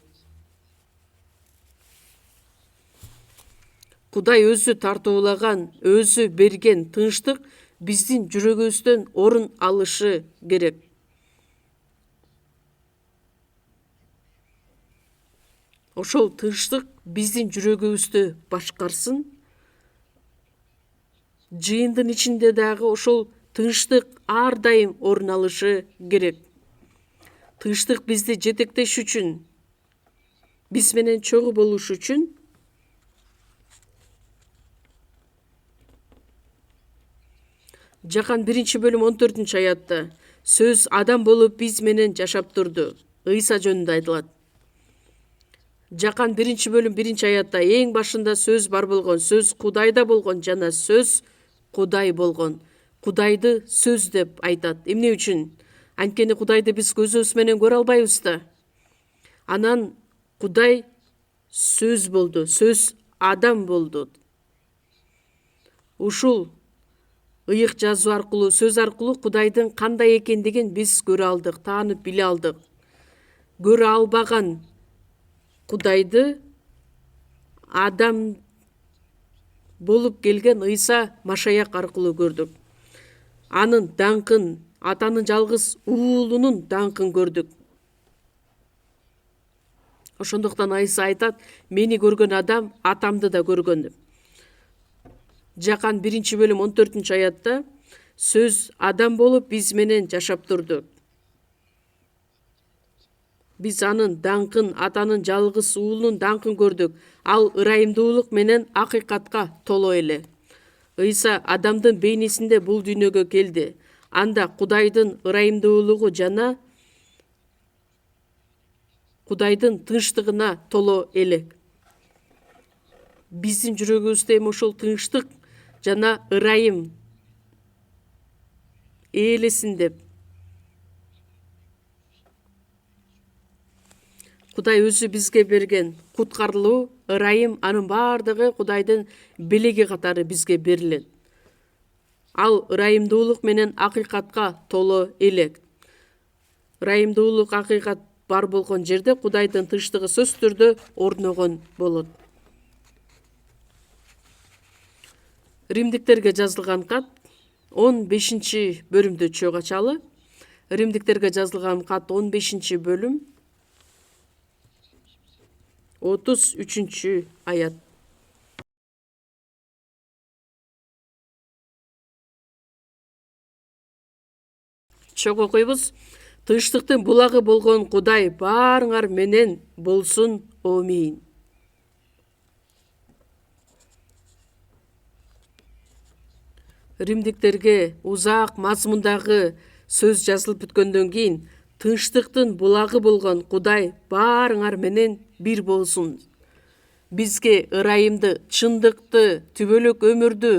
Кудай өзү тартуулаган, өзү берген тынчтык биздин жүрөгүбүздөн орун алышы керек. Ошол тынчтык биздин жүрөгүбүздү башкарсын. Жыйындын ичинде дагы ошол тынчтык ар дайым орун алышы керек. Тынчтык бизди жетектеш үчүн, биз менен чогуу болуш үчүн Жакан 1-бөлүм 14-аятта сөз адам болуп биз менен жашап турду. Ыйса жөнүндө айтылат. Жакан 1-бөлүм 1-аятта эң башында сөз бар болгон, сөз Кудайда болгон жана сөз Кудай болгон. Кудайды сөз деп айтат. Эмне үчүн? Анткени Кудайды биз көзүбүз менен көрө албайбыз да. Анан Кудай сөз болду, сөз адам болду. Ушул ыйык жазуу аркылуу, сөз аркылуу Кудайдын кандай экендигин биз көрө алдык, таанып биле алдык. Көрө албаган Кудайды адам болуп келген Ыйса Машаяк аркылуу көрдүк. Анын даңкын, атанын жалгыз уулунун даңкын көрдүк. Ошондуктан Ыйса айтат: мени көргөн адам атамды да көргөн. Жакан 1-бөлүм 14-аятта сөз адам болуп биз менен жашап турду. Биз анын даңкын, атанын жалгыз уулунун даңкын көрдүк. Ал ырайымдуулук менен акыйкатка толо эле. Ыйса адамдын бейнесинде бул дүйнөгө келди. Анда Кудайдын ырайымдуулугу жана Кудайдын тынчтыгына толо элек. Биздин жүрөгүбүздө эми ошол тынчтык жана ырайым ээлесин деп Кудай өзү бизге берген куткарылуу, ырайым, анын баардыгы Кудайдын белеги катары бизге берилет. Ал ырайымдуулук менен акыйкатка толо элек. Ырайымдуулук, акыйкат бар болгон жерде Кудайдын тынчтыгы сөзсүз түрдө орногон болот. Римдиктерге жазылган кат 15-бөлүмдү чогуу ачалы. Римдиктерге жазылган кат 15-бөлүм 33-аят. Чогуу окуйбуз. Тынчтыктын булагы болгон Кудай баарыңар менен болсун. Аминь. Римдиктерге узак мазмундагы сөз жазылып бүткөндөн кийин тынчтыктын булагы болгон Кудай баарыңар менен бир болсун. Бизге ырайымды, чындыкты, түбөлүк өмүрдү,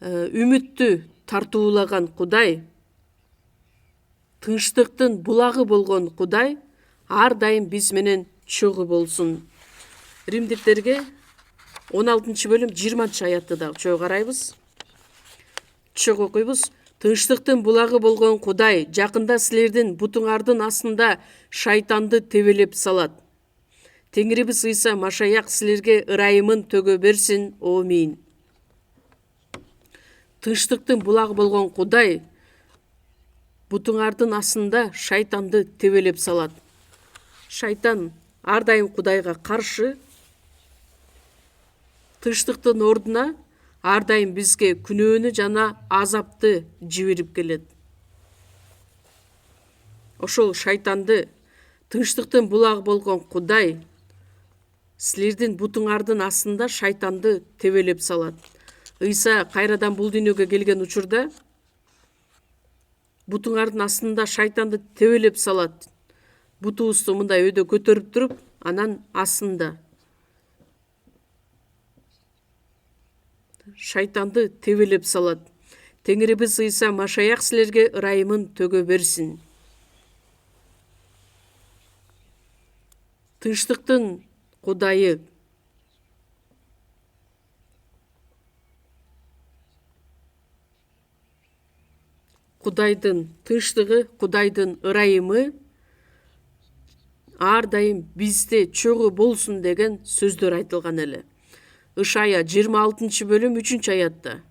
үмүттү тартуулаган Кудай, тынчтыктын булагы болгон Кудай ар дайым биз менен чогуу болсун. Римдиктерге 16-бөлүм 20-аятты дагы чогуу карайбыз. Чогуу окуйбуз. Тынчтыктын булагы болгон Кудай жакында силердин бутуңардын астында шайтанды тебелеп салат. Теңирибиз Ыйса Машаяк силерге ырайымын төгө берсин. Аминь. Тынчтыктын булагы болгон Кудай бутуңардын астында шайтанды тебелеп салат. Шайтан ар дайым Кудайга каршы, тынчтыктын ордуна ар дайым бизге күнөөнү жана азапты жиберип келет. Ошол шайтанды тынчтыктын булагы болгон Кудай силердин бутуңардын астында шайтанды тебелеп салат. Ыйса кайрадан бул дүйнөгө келген учурда бутуңардын астында шайтанды тебелеп салат. Бутубузду мындай өйдө көтөрүп туруп, анан астында шайтанды тебелеп салат. Теңирибиз Ыйса Машаях силерге ырайымын төгө берсин. Тынчтыктын Кудайы, Кудайдын тынчтыгы, Кудайдын ырайымы ар дайым бизде чогуу болсун деген сөздөр айтылган эле. Ышая 26 бөлүм 3 аятта.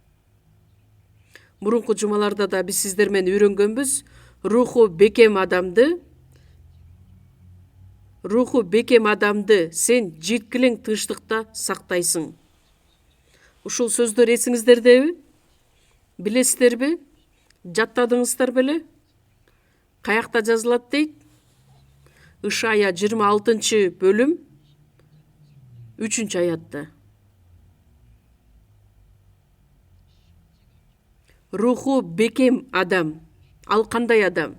Мурунку жумаларда да биз сиздер менен үйрөнгөнбүз. Руху бекем адамды сен жеткилең тынчтыкта сактайсың. Ушул сөздөр эсиңиздердеби? Билесиздерби? Жаттадыңыздар беле? Каякта жазылат дейт? Ышая 26 бөлүм 3 аятта. Руху бекем адам. Ал кандай адам?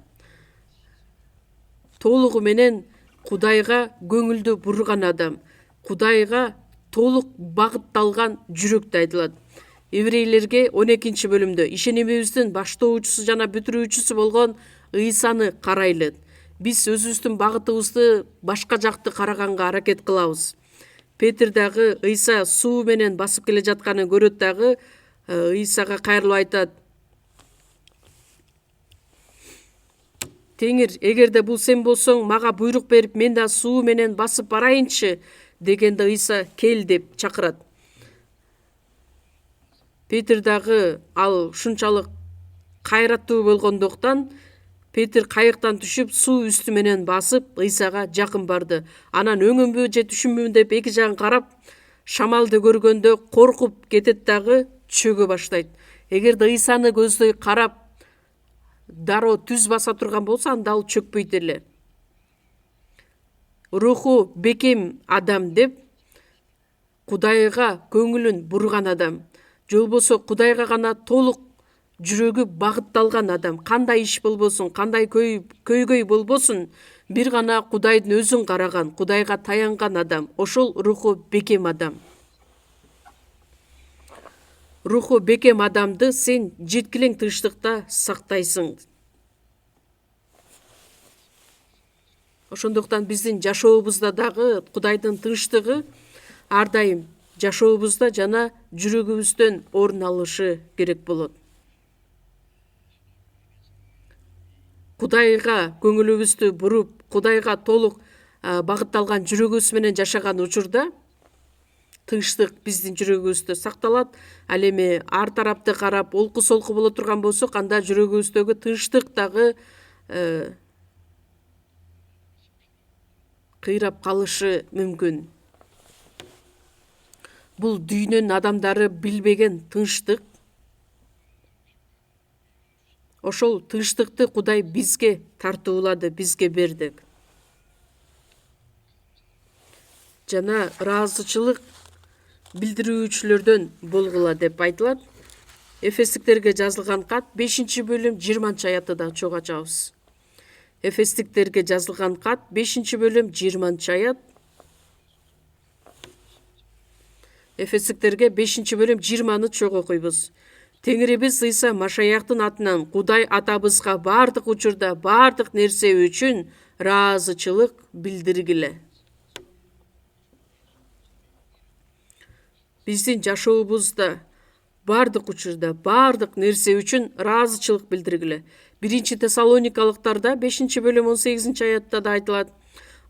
Толугу менен Кудайга көңүлдү бурган адам. Кудайга толук багытталган жүрөктү айтылат. Еврейлерге 12 бөлүмдө ишенимибиздин баштоочусу жана бүтүрүүчүсү болгон Ыйсаны карайлы. Биз өзүбүздүн багытыбызды башка жакты караганга аракет кылабыз. Петр дагы Ыйса суу менен басып келе жатканын көрөт дагы Ыйсага кайрылып айтат: Теңир, эгерде бул сен болсоң, мага буйрук берип, мен да суу менен басып барайынчы дегенде Ыйса кел деп чакырат. Петр дагы ал ушунчалык кайраттуу болгондуктан Петр кайыктан түшүп суу үстү менен басып Ыйсага жакын барды. Анан өңүмбү же түшүмбү деп эки жагын карап, шамалды көргөндө коркуп кетет дагы чөгө баштайт. Эгерде Ыйсаны көздөй карап дароо түз баса турган болсо, анда ал чөкпөйт эле. Руху бекем адам деп Кудайга көңүлүн бурган адам. Же болбосо Кудайга гана толук жүрөгү багытталган адам. Кандай иш болбосун, кандай көйгөй болбосун, бир гана Кудайдын өзүн караган, Кудайга таянган адам. Ошол руху бекем адам. Руху бекем адамды сен жеткилең тынчтыкта сактайсың. Ошондуктан биздин жашообузда дагы Кудайдын тынчтыгы ар дайым жашообузда жана жүрөгүбүздөн орун алышы керек болот. Кудайга көңүлүбүздү буруп, Кудайга толук багытталган жүрөгүбүз менен жашаган учурда тынчтык биздин жүрөгүбүздө сакталат. Ал эми ар тарапты карап, олку солку боло турган болсок, анда жүрөгүбүздөгү тынчтык дагы кыйрап калышы мүмкүн. Бул дүйнөнүн адамдары билбеген тынчтык. Ошол тынчтыкты Кудай бизге тартуулады, бизге берди. Жана ыраазычылык билдирүүчүлөрдөн болгула деп айтылат. Эфестиктерге жазылган кат 5 бөлүм 20 аятты да чогуу ачабыз. Эфестиктерге жазылган кат 5 бөлүм 20 аят. Эфестиктерге 5 бөлүм 20-ны чогуу окуйбуз. Теңирибиз Ыйса Машаяктын атынан Кудай атабызга бардык учурда бардык нерсе үчүн ыраазычылык билдиргиле. Биздин жашообузда бардык учурда бардык нерсе үчүн ыраазычылык билдиргиле. 1 Тессалоникалыктарда 5 бөлүм 18 аятта да айтылат: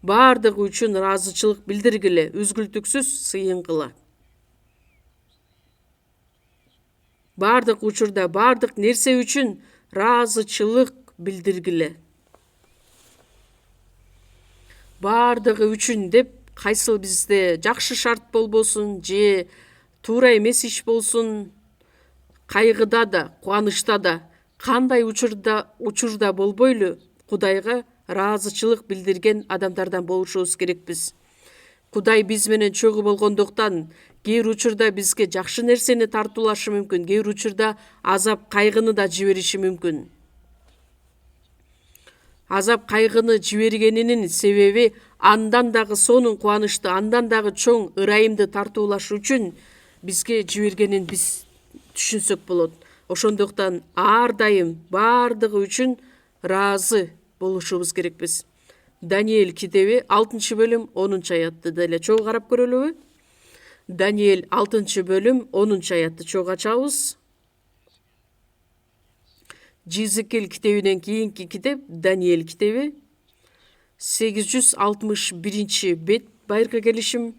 бардык үчүн ыраазычылык билдиргиле, үзгүлтүксүз сыйын кыла. Бардык учурда бардык нерсе үчүн ыраазычылык билдиргиле. Бардыгы үчүн деп кайсыл бизде жакшы шарт болбосун же туура эмес иш болсун, кайгыда да, кубанычта да, кандай учурда болбойлу Кудайга ыраазычылык билдирген адамдардан болушубуз керекпиз. Кудай биз менен чогуу болгондуктан кээ бир учурда бизге жакшы нерсени тартуулашы мүмкүн, кээ бир учурда азап кайгыны да жибериши мүмкүн. Азап кайгыны жибергенинин себеби андан дагы сонун кубанычты, андан дагы чоң ырайымды тартуулаш үчүн бизге жибергенин биз түшүнсөк болот. Ошондуктан ар дайым баардыгы үчүн ыраазы болушубуз керекпиз. Даниэль китеби 6-бөлүм 10-аятты деле чогуу карап көрөлүбү? Даниэль 6-бөлүм 10-аятты чогуу ачабыз. Жизыкил китебинен кийинки китеп Даниэль китеби 861 бет байыркы келишим.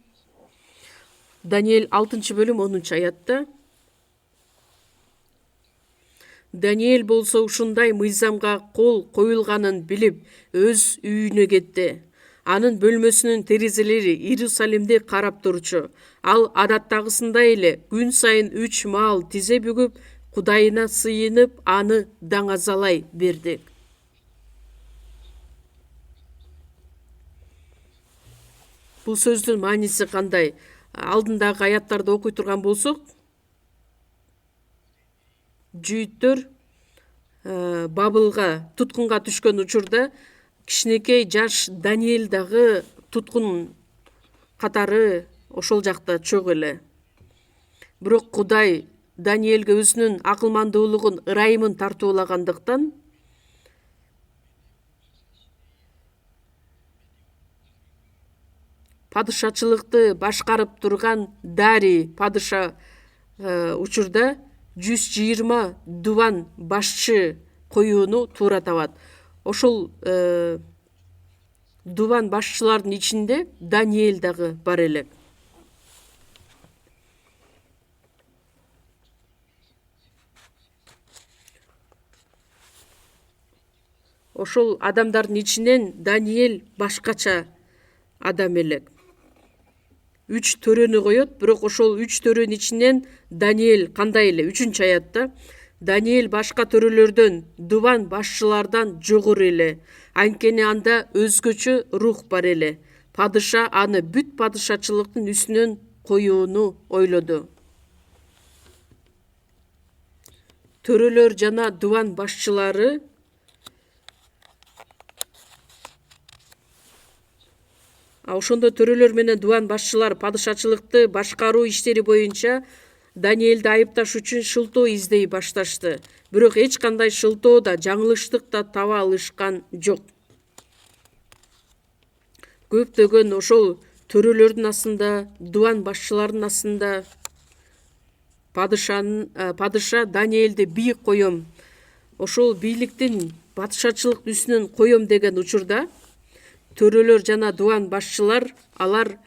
Даниэль 6-бөлүм 10-аятта. Даниэль болсо ушундай мыйзамга кол коюлганын билип, өз үйүнө кетти. Анын бөлмөсүнүн терезелери Иерусалимди карап турчу. Ал адаттагысындай эле күн сайын 3 маал тизе бүгүп, Кудайына сыйынып, аны даңазалай берди. Бул сөздүн мааниси кандай? Алдындагы аяттарды окуй турган болсок, жүйүттөр Бабылга туткунга түшкөн учурда кичинекей жаш Даниэль дагы туткун катары ошол жакта чогуу эле. Бирок Кудай Даниэльге өзүнүн акылмандуулугун, ырайымын тартуулагандыктан падышачылыкты башкарып турган Дарий падыша учурда 120 дубан башчы коюуну туура табат. Ошол дубан башчылардын ичинде Даниэль дагы бар эле. Ошол адамдардын ичинен Даниэль башкача адам элек. 3 төрөнү коет, бирок ошол 3 төрөнүн ичинен Даниэль кандай эле? 3-аятта Даниэль башка төрөлөрдөн, дубан башчылардан жогору эле. Анткени анда өзгөчө рух бар эле. Падыша аны бүт падышачылыктын үстүнөн коюуну ойлоду. Төрөлөр жана дубан башчылары ошондо төрөлөр менен дубан башчылар падышачылыкты башкаруу иштери боюнча Даниэльди айыпташ үчүн шылтоо издей башташты. Бирок эч кандай шылтоо да, жаңылыштык да таба алышкан жок. Көптөгөн ошол төрөлөрдүн астында, дубан башчылардын астында падыша Даниэльди бийик коем, ошол бийликтин падышачылык үстүнөн коем деген учурда төрөлөр жана дубан башчылар алар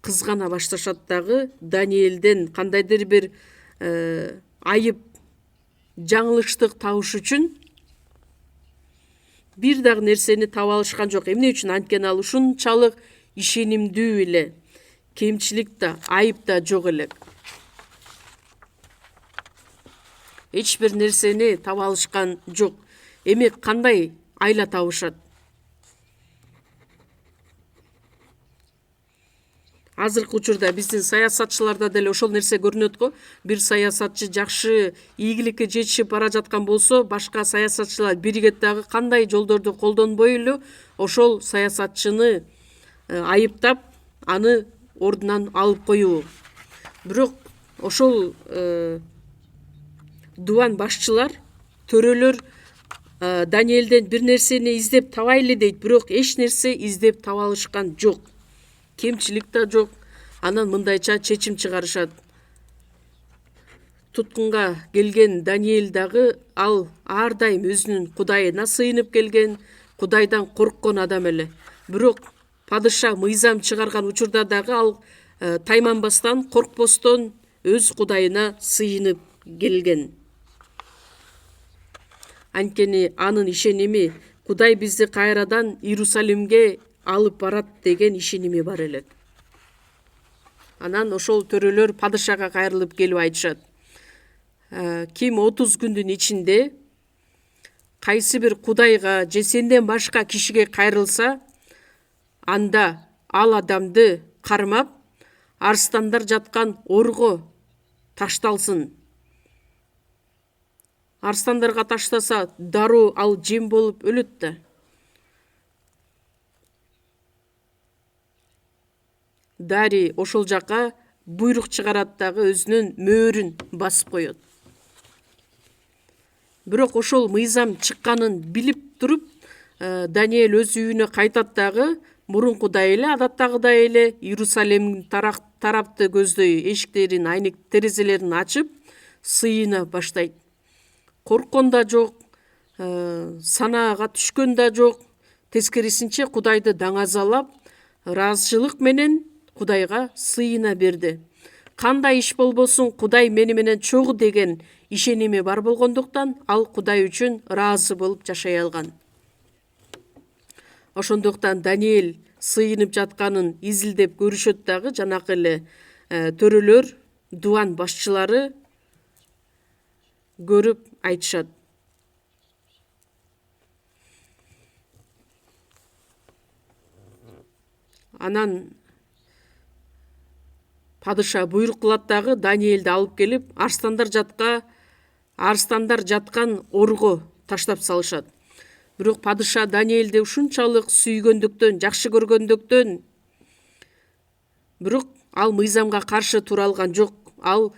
кызгана башташат дагы. Даниэльден кандайдыр бир айып, жаңылыштык табыш үчүн бир дагы нерсени таба алышкан жок. Эмне үчүн? Анткени ал ушунчалык ишенимдүү эле. Кемчилик да, айып да жок эле. Эч бир нерсени таба алышкан жок. Эми кандай айла табышат? Азыркы учурда биздин саясатчыларда деле ошол нерсе көрүнөт го. Бир саясатчы жакшы ийгиликке жетишип бара жаткан болсо, башка саясатчылар биригет дагы кандай жолдорду колдонбой эле ошол саясатчыны айыптап, аны ордунан алып коюу. Бирок ошол дубан башчылар, төрөлөр Даниэльден бир нерсени издеп табайлы дейт, бирок эч нерсе издеп таба алышкан жок. Кемчилик да жок. Анан мындайча чечим чыгарышат. Туткунга келген Даниэль дагы ал ар дайым өзүнүн Кудайына сыйынып келген, Кудайдан корккон адам эле. Бирок падыша мыйзам чыгарган учурда дагы ал тайманбастан, коркпостон өз Кудайына сыйынып келген. Анткени анын ишеними Кудай бизди кайрадан Иерусалимге алып барат деген ишеними бар элек. Анан ошол төрөлөр падышага кайрылып келип айтышат. Ким 30 күндүн ичинде кайсы бир Кудайга же сенден башка кишиге кайрылса, анда ал адамды кармап, арстандар жаткан орго ташталсын. Арстандарга таштаса дароо ал жем болуп өлөт да. Дарий ошол жака буйрук чыгарат дагы өзүнүн мөөрүн басып коет. Бирок ошол мыйзам чыкканын билип туруп, Даниэль өз үйүнө кайтат дагы мурункудай эле, адаттагыдай эле Иерусалимдин тарапты көздөй эшиктерин, айнек терезелерин ачып, сыйына баштайт. Корккон да жок, санаага түшкөн да жок. Тескерисинче Кудайды даңазалап, ыраазычылык менен Кудайга сыйына берди. Кандай иш болбосун Кудай мени менен чогуу деген ишеними бар болгондуктан ал Кудай үчүн ыраазы болуп жашай алган. Ошондуктан Даниэль сыйынып жатканын изилдеп көрүшөт дагы, жанакы эле төрөлөр, дубан башчылары көрүп айтышат. Анан падыша буйрук кылат дагы Даниэлди алып келип, арстандар жаткан орго таштап салышат. Бирок падыша Даниэлди ушунчалык сүйгөндүктөн, жакшы көргөндүктөн, бирок ал мыйзамга каршы тура алган жок. Ал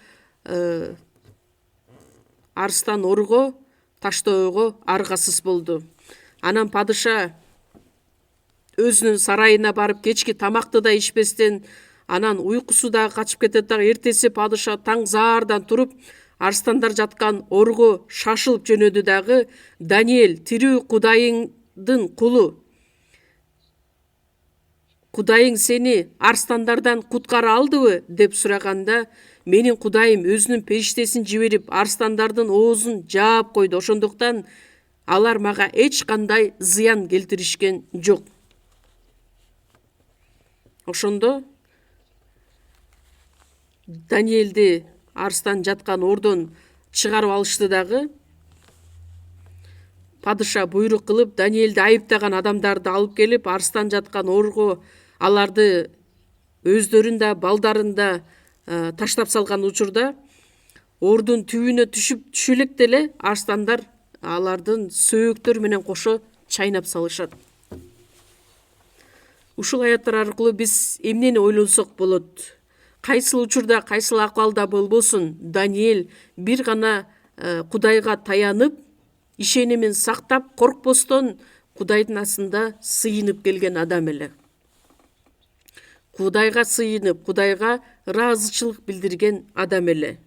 арстан орго таштоого аргасыз болду. Анан падыша өзүнүн сарайына барып кечки тамакты да ичпестен, анан уйкусу да качып кетет дагы. Эртеси падыша таң заардан туруп, арстандар жаткан орго шашылып жөнөдү дагы. Даниэль, тирүү Кудайыңдын кулу, Кудайың сени арстандардан куткара алдыбы деп сураганда, менин Кудайым өзүнүн периштесин жиберип арстандардын оозун жаап койду. Ошондуктан алар мага эч кандай зыян келтиришкен жок. Ошондо Даниэлди арстан жаткан ордон чыгарып алышты дагы. Падыша буйрук кылып, Даниэлди айыптаган адамдарды алып келип, арстан жаткан орго аларды өздөрүн да, балдарын да таштап салган учурда, ордун түбүнө түшө электе эле арстандар алардын сөөктөрү менен кошо чайнап салышат. Ушул аяттар аркылуу биз эмнени ойлонсок болот? Кайсыл учурда, кайсыл акыбалда болбосун, Даниэль бир гана Кудайга таянып, ишенимин сактап, коркпостон Кудайдын астында сыйынып келген адам эле. Кудайга сыйынып, Кудайга ыраазычылык билдирген адам эле.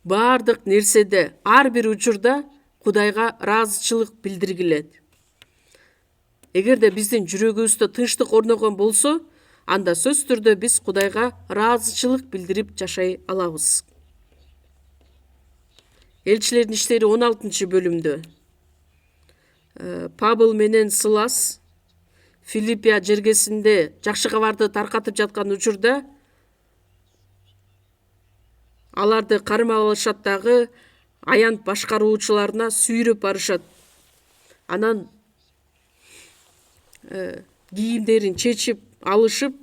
Бардык нерседе, ар бир учурда Кудайга ыраазычылык билдиргилет. Эгерде биздин жүрөгүбүздө тынчтык орногон болсо, анда сөзсүз түрдө биз Кудайга ыраазычылык билдирип жашай алабыз. Элчилердин иштери 16-бөлүмдө Павыл менен Силас Филиппия жергесинде жакшы кабарды таркатып жаткан учурда аларды кармап алышат дагы, аянт башкаруучуларына сүйрөп барышат. Анан кийимдерин чечип алышып,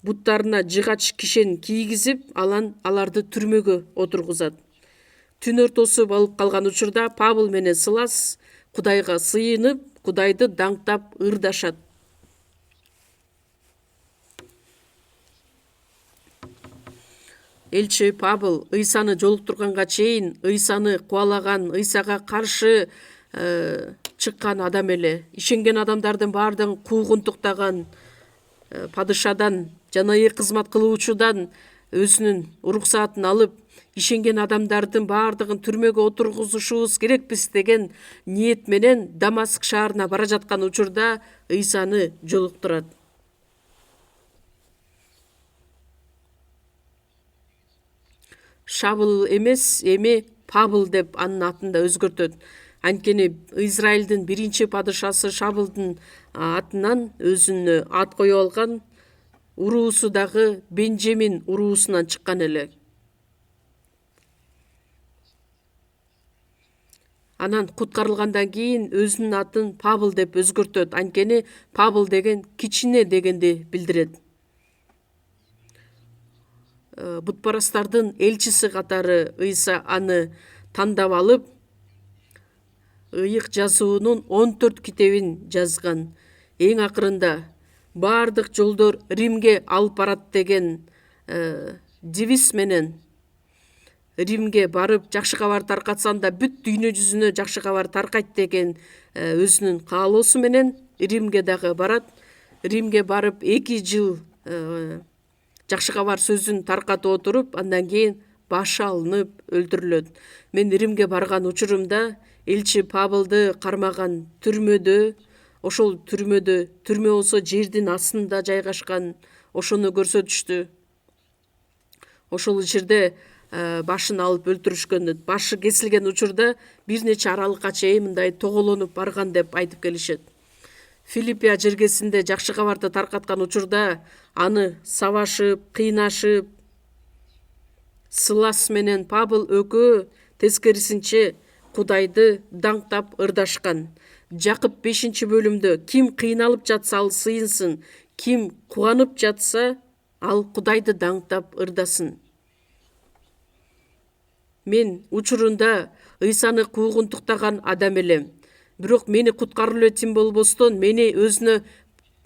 буттарына жыгач кишен кийгизип, аларды түрмөгө отургузат. Түн ортосу болуп калган учурда Павыл менен Силас Кудайга сыйынып, Кудайды даңктап ырдашат. Элчи Павыл Ыйсаны жолуктурганга чейин Ыйсаны кубалаган, Ыйсага каршы чыккан адам эле. Ишенген адамдардын баардыгын куугунтуктаган, падышадан, жанайы кызмат кылуучудан өзүнүн уруксаатын алып, ишенген адамдардын баардыгын түрмөгө отургузушубуз керекпиз деген ниет менен Дамаск шаарына бара жаткан учурда Ыйсаны жолуктурат. Шабыл эмес, эми Павыл деп анын атын да өзгөртөт. Анткени Израилдин биринчи падышасы Шабылдын атынан өзүнө ат коюп алган, уруусу дагы Бенжемин уруусунан чыккан эле. Анан куткарылгандан кийин өзүнүн атын Павыл деп өзгөртөт. Анткени Павыл деген кичине дегенди билдирет. Бутпарастардын элчиси катары Ыйса аны тандап алып, ыйык жазуунун 14 китебин жазган. Эң акырында бардык жолдор Римге алып барат деген девиз менен Римге барып жакшы кабар таркатсам да бүт дүйнө жүзүнө жакшы кабар таркайт деген өзүнүн каалоосу менен Римге дагы барат. Римге барып 2 жыл жакшы кабар сөзүн таркатып отуруп, андан кийин башы алынып өлтүрүлөт. Мен Римге барган учурумда элчи Павылды кармаган түрмөдө, ошол түрмө болсо жердин астында жайгашкан, ошону көрсөтүштү. Ошол жерде башын алып өлтүрүшкөн. Башы кесилген учурда бир нече аралыкка чейин мындай тоголонуп барган деп айтып келишет. Филиппия жергесинде жакшы кабарды таркаткан учурда аны сабашып, кыйнашып, Сылас менен Павыл экөө тескерисинче Кудайды даңктап ырдашкан. Жакып 5 бөлүмдө ким кыйналып жатса ал сыйынсын, ким кубанып жатса ал Кудайды даңктап ырдасын. Мен учурунда Ыйсаны куугунтуктаган адам элем. Бирок мени куткарып этим болбостон мени өзүнө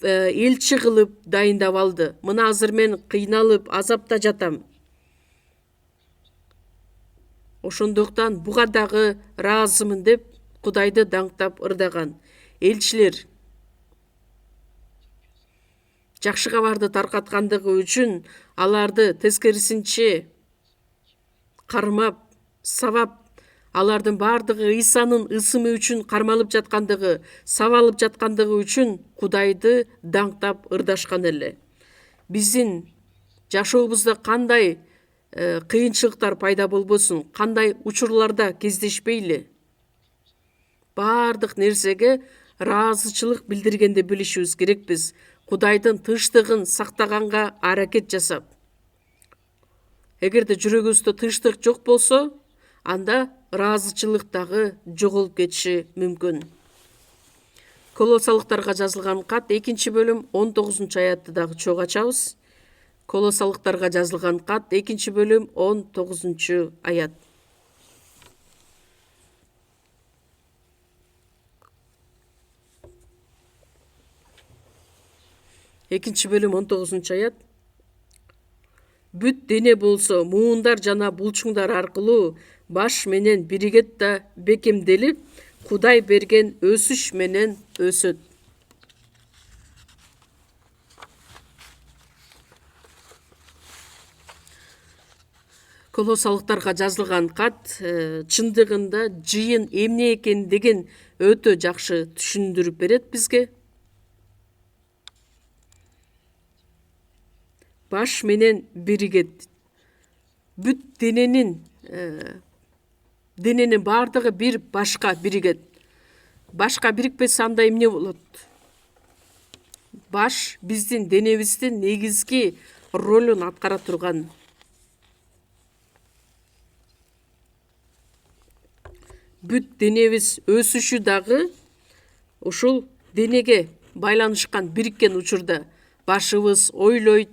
элчи кылып дайындап алды. Мына азыр мен кыйналып, азапта жатам. Ошондуктан буга дагы ыраазымын деп Кудайды даңктап ырдаган. Элчилер жакшы кабарды таркаткандыгы үчүн аларды тескерисинче кармап, сабап, алардын бардыгы Ыйсанын ысымы үчүн кармалып жаткандыгы, сабалып жаткандыгы үчүн Кудайды даңктап ырдашкан эле. Биздин жашообузда кандай кыйынчылыктар пайда болбосун, кандай учурларда кездешпейли, бардык нерсеге ыраазычылык билдиргенди билишибиз керекпиз. Кудайдын тынчтыгын сактаганга аракет жасап. Эгерде жүрөгүбүздө тынчтык жок болсо, анда ыраазычылык дагы жоголуп кетиши мүмкүн. Колосалыктарга жазылган кат 2 бөлүм 19 аятты дагы чогуу ачабыз. Колосалыктарга жазылган кат 2 бөлүм 19 аят. Экинчи бөлүм 19 аят. Бүт дене болсо муундар жана булчуңдар аркылуу баш менен биригет да бекемделип, Кудай берген өсүш менен өсөт. Колосалыктарга жазылган кат чындыгында жыйын эмне экендигин өтө жакшы түшүндүрүп берет бизге. Баш менен биригет. Бүт дененин бардыгы бир башка биригет. Башка бирикпесе анда эмне болот? Баш биздин денебиздин негизги ролун аткара турган. Бүт денебиз өсүшү дагы ушул денеге байланышкан, бириккен учурда башыбыз ойлойт,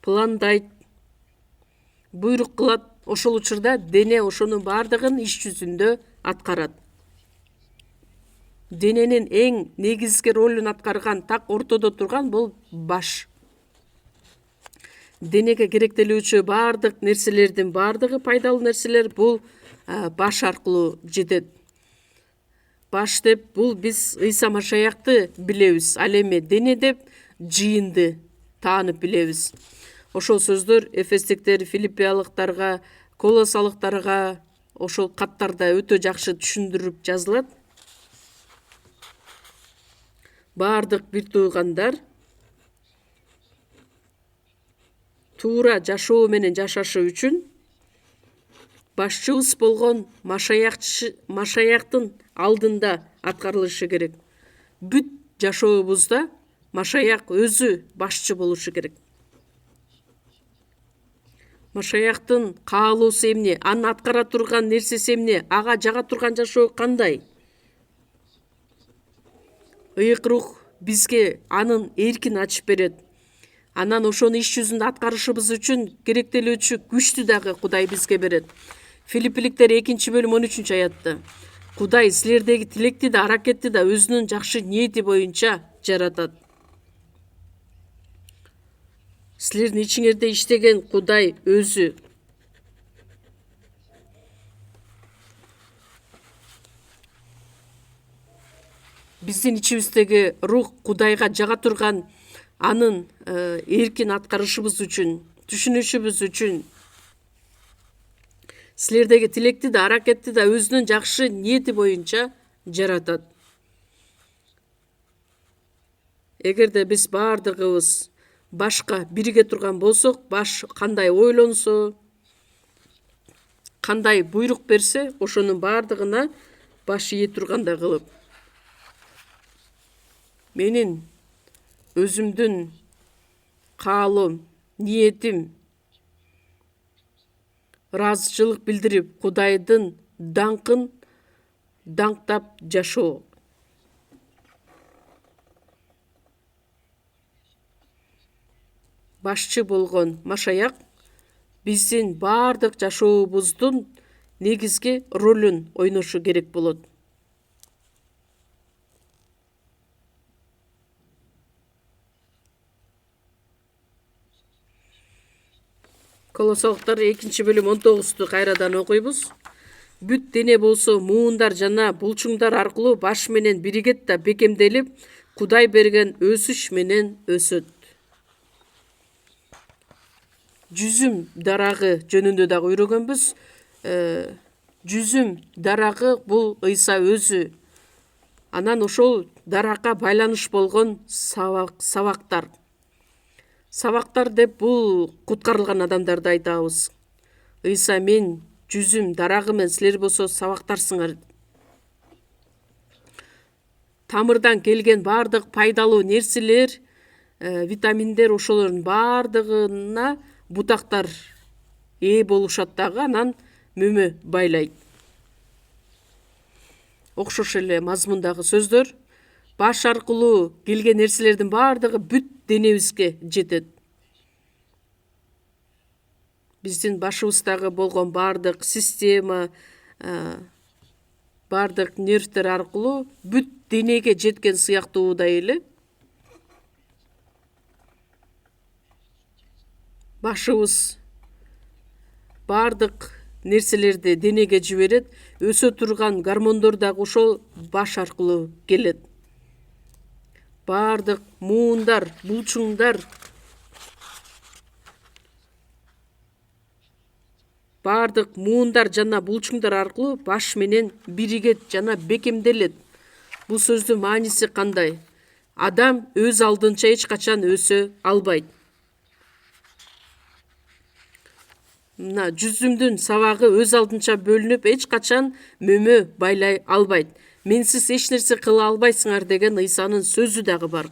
пландайт, буйрук кылат. Ошол учурда дене ошонун бардыгын иш жүзүндө аткарат. Дененин эң негизги ролун аткарган, так ортодо турган бул баш. Денеге керектелүүчү бардык нерселердин бардыгы, пайдалуу нерселер бул баш аркылуу жетет. Баш деп бул биз Ыйса Машаякты билебиз. Ал эми дене деп жыйынды таанып билебиз. Ошол сөздөр Эфестиктер, Филиппиялыктарга, Колосалыктарга ошол каттарда өтө жакшы түшүндүрүп жазылат. Бардык бир туугандар туура жашоо менен жашашы үчүн башчыбыз болгон Машаяктын алдында аткарылышы керек. Бүт жашообузда Машаяк өзү башчы болушу керек. Машаяктын каалоосу эмне, анын аткара турган нерсеси эмне, ага жага турган жашоо кандай? Ыйык рух бизге анын эркин ачып берет. Анан ошону иш жүзүндө аткарышыбыз үчүн керектелүүчү күчтү дагы Кудай бизге берет. Филиппиликтер 2-бөлүм 13-аятта. Кудай силердеги тилекти да аракетти да өзүнүн жакшы ниети боюнча жаратат. Силердин ичиңерде иштеген Кудай өзү. Биздин ичибиздеги рух Кудайга жага турган анын эркин аткарышыбыз үчүн, түшүнүшүбүз үчүн силердеги тилекти да аракетти да өзүнүн жакшы ниети боюнча жаратат. Эгерде биз баардыгыбыз башка бириге турган болсок, баш кандай ойлонсо, кандай буйрук берсе, ошонун баардыгына баш ие тургандай кылып. Менин өзүмдүн каалоом, ниетим ыраазычылык билдирип, Кудайдын даңкын даңктап жашоо. Башчы болгон Машаяк биздин баардык жашообуздун негизги ролун ойношу керек болот. Колосалыктар 2-бөлүм 19-ту кайрадан окуйбуз. Бүт дене болсо муундар жана булчуңдар аркылуу баш менен биригет да бекемделип, Кудай берген өсүш менен өсөт. Жүзүм дарагы жөнүндө дагы үйрөнгөнбүз. Жүзүм дарагы бул Ыйса өзү. Анан ошол даракка байланыш болгон сабактар. Сабактар деп бул куткарылган адамдарды айтабыз. Ыйса мен жүзүм дарагымен, силер болсо сабактарсыңар. Тамырдан келген баардык пайдалуу нерселер, витаминдер, ошолордун баардыгына бутактар ээ болушат дагы, анан мөмө байлайт. Окшош эле мазмундагы сөздөр. Баш аркылуу келген нерселердин баардыгы бүт денебизге жетет. Биздин башыбыздагы болгон баардык система, баардык нервтер аркылуу бүт денеге жеткен сыяктуудай эле. Башыбыз баардык нерселерди денеге жиберет, өсө турган гормондор дагы ошол баш аркылуу келет. Баардык муундар, булчуңдар, жана булчуңдар аркылуу баш менен биригет жана бекемделет. Бул сөздүн мааниси кандай? Адам өз алдынча эч качан өсө албайт. Мына жүзүмдүн сабагы өз алдынча бөлүнүп, эч качан мөмө байлай албайт. Менсиз эч нерсе кыла албайсыңар деген Ыйсанын сөзү дагы бар.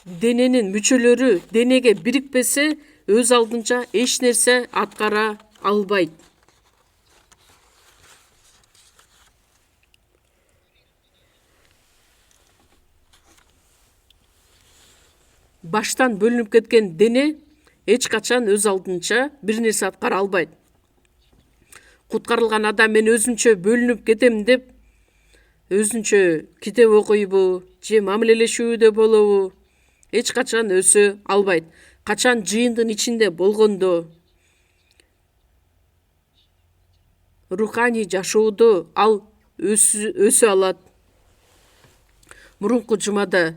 Дененин мүчөлөрү денеге бирикпесе, өз алдынча эч нерсе аткара албайт. Баштан бөлүнүп кеткен дене эч качан өз алдынча бир нерсе аткара албайт. Куткарылган адам мен өзүнчө бөлүнүп кетем деп, өзүнчө китеп окуйбу, же мамилелешүүдө болобу, эч качан өсө албайт. Качан жыйындын ичинде болгондо, руханий жашоодо ал өсө алат. Мурунку жумада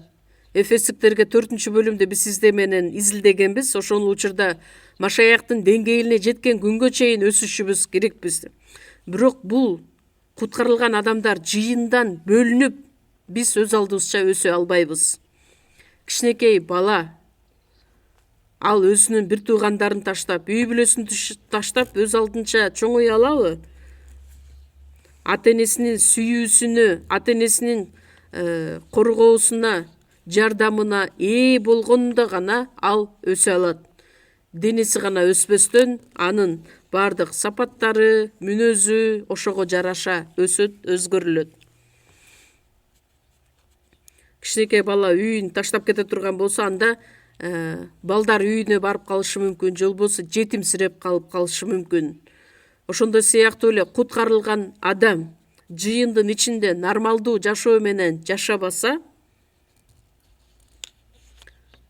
Эфестиктерге 4-бөлүмдө биз сизде менен изилдегенбиз. Ошол учурда Машаяктын деңгээлине жеткен күнгө чейин өсүшүбүз керекпиз. Бирок бул куткарылган адамдар жыйындан бөлүнүп, биз өз алдыбызча өсө албайбыз. Кичинекей бала ал өзүнүн бир туугандарын таштап, үй бүлөсүн таштап өз алдынча чоңой алабы? Ата-энесинин сүйүүсүнө, ата-энесинин коргоосуна, жардамына ээ болгондо гана ал өсө алат. денеси гана өспөстөн анын бардык сапаттары, мүнөзү ошого жараша өсөт, өзгөрүлөт. Кичинекей бала үйүн таштап кете турган болсо, анда балдар үйүнө барып калышы мүмкүн, же болбосо жетимсиреп калып калышы мүмкүн. Ошондой сыяктуу эле куткарылган адам жыйындын ичинде нормалдуу жашоо менен жашабаса,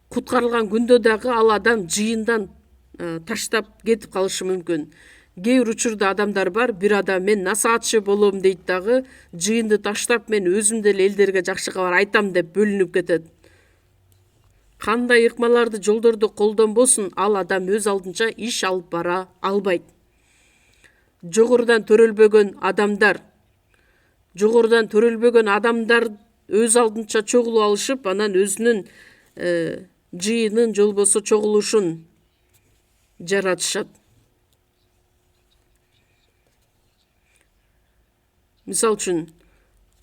куткарылган күндө дагы ал адам жыйындан таштап кетип калышы мүмкүн. Кээ бир учурда адамдар бар, бир адам мен насаатчы болом дейт дагы, жыйынды таштап мен өзүм деле элдерге жакшы кабар айтам деп бөлүнүп кетет. Кандай ыкмаларды, жолдорду колдонбосун, ал адам өз алдынча иш алып бара албайт. Жогорудан төрөлбөгөн адамдар өз алдынча чогулуп алышып, анан өзүнүн жыйынын же болбосо чогулушун жаратышат. Мисал үчүн,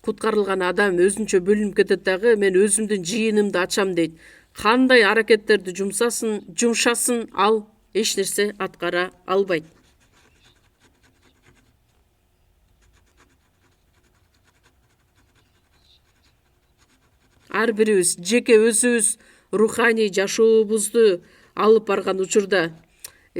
куткарылган адам өзүнчө бөлүнүп кетет дагы, мен өзүмдүн жыйынымды ачам дейт. Кандай аракеттерди жумшасын, ал эч нерсе аткара албайт. Ар бирибиз жеке өзүбүз руханий жашообузду алып барган учурда,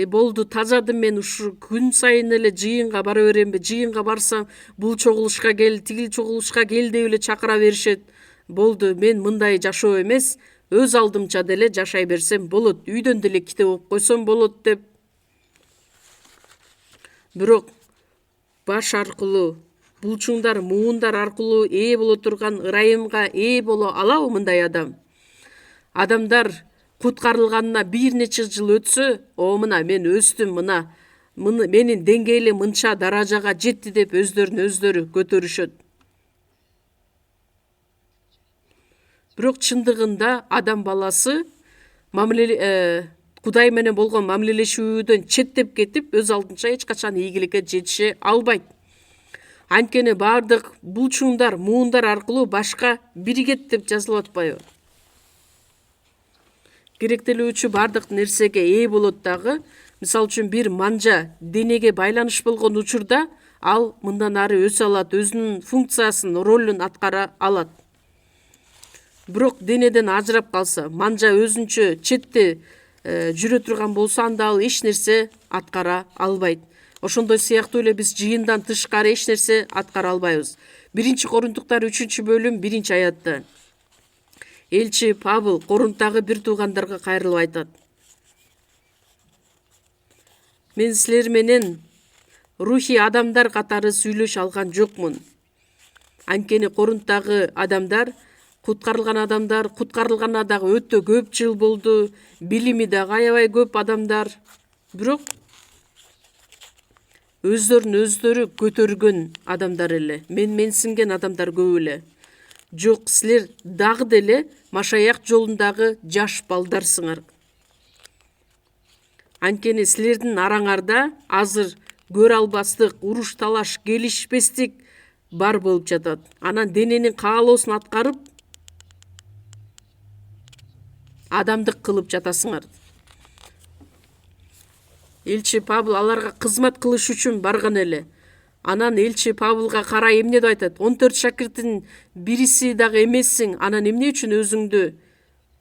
болду, тазадым, мен ушу күн сайын эле жыйынга бара беремби, жыйынга барсам бул чогулушка кел, тигил чогулушка кел деп эле чакыра беришет. Болду, мен мындай жашоо эмес, өз алдымча деле жашай берсем болот, үйдөн деле китеп окуп койсом болот деп. Бирок баш аркылуу, булчуңдар, муундар аркылуу ээ боло турган ырайымга ээ боло алабы мындай адам? Адамдар куткарылганына бир нече жыл өтсө, мына мен өстүм, менин деңгээлим мынча даражага жетти деп өздөрүн өздөрү көтөрүшөт. Бирок чындыгында адам баласы Кудай менен болгон мамилелешүүдөн четтеп кетип, өз алдынча эч качан ийгиликке жетише албайт. Анткени бардык булчуңдар, муундар аркылуу башка биригет деп жазылып атпайбы? Керектелүүчү бардык нерсеге ээ болот дагы. Мисал үчүн, бир манжа денеге байланыш болгон учурда ал мындан ары өсө алат, өзүнүн функциясын, ролун аткара алат. Бирок денеден ажырап калса, манжа өзүнчө четте жүрө турган болсо, анда ал эч нерсе аткара албайт. Ошондой сыяктуу эле биз жыйындан тышкары эч нерсе аткара албайбыз. 1-Корунтуктар 3-бөлүм 1-аятта элчи Павыл Корунттагы бир туугандарга кайрылып айтат: мен силер менен рухий адамдар катары сүйлөшө алган жокмун. Анткени Корунттагы адамдар, куткарылгана дагы өтө көп жыл болду, билими дагы аябай көп адамдар. Бирок өздөрүн өздөрү көтөргөн адамдар эле, менсинген адамдар көп эле. Жок, силер дагы деле Машаяк жолундагы жаш балдарсыңар. Анткени силердин араңарда азыр көрө албастык, уруш талаш, келишпестик бар болуп жатат. Анан дененин каалоосун аткарып, адамдык кылып жатасыңар. Элчи Павыл аларга кызмат кылыш үчүн барган эле. Анан элчи Павылга карай эмне деп айтат? 14 шакирттин бириси дагы эмессиң, анан эмне үчүн өзүңдү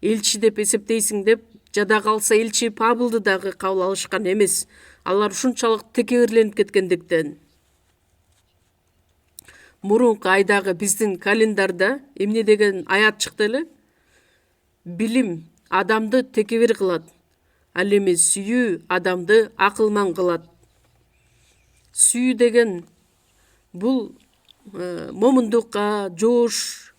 элчи деп эсептейсиң деп жада калса, элчи Павылды дагы кабыл алышкан эмес. Алар ушунчалык текебирленип кеткендиктен. Мурунку айдагы биздин календарда эмне деген аят чыкты эле? Билим адамды текебир кылат, ал эми сүйүү адамды акылман кылат. Сүйүү деген бул момундукка, жоош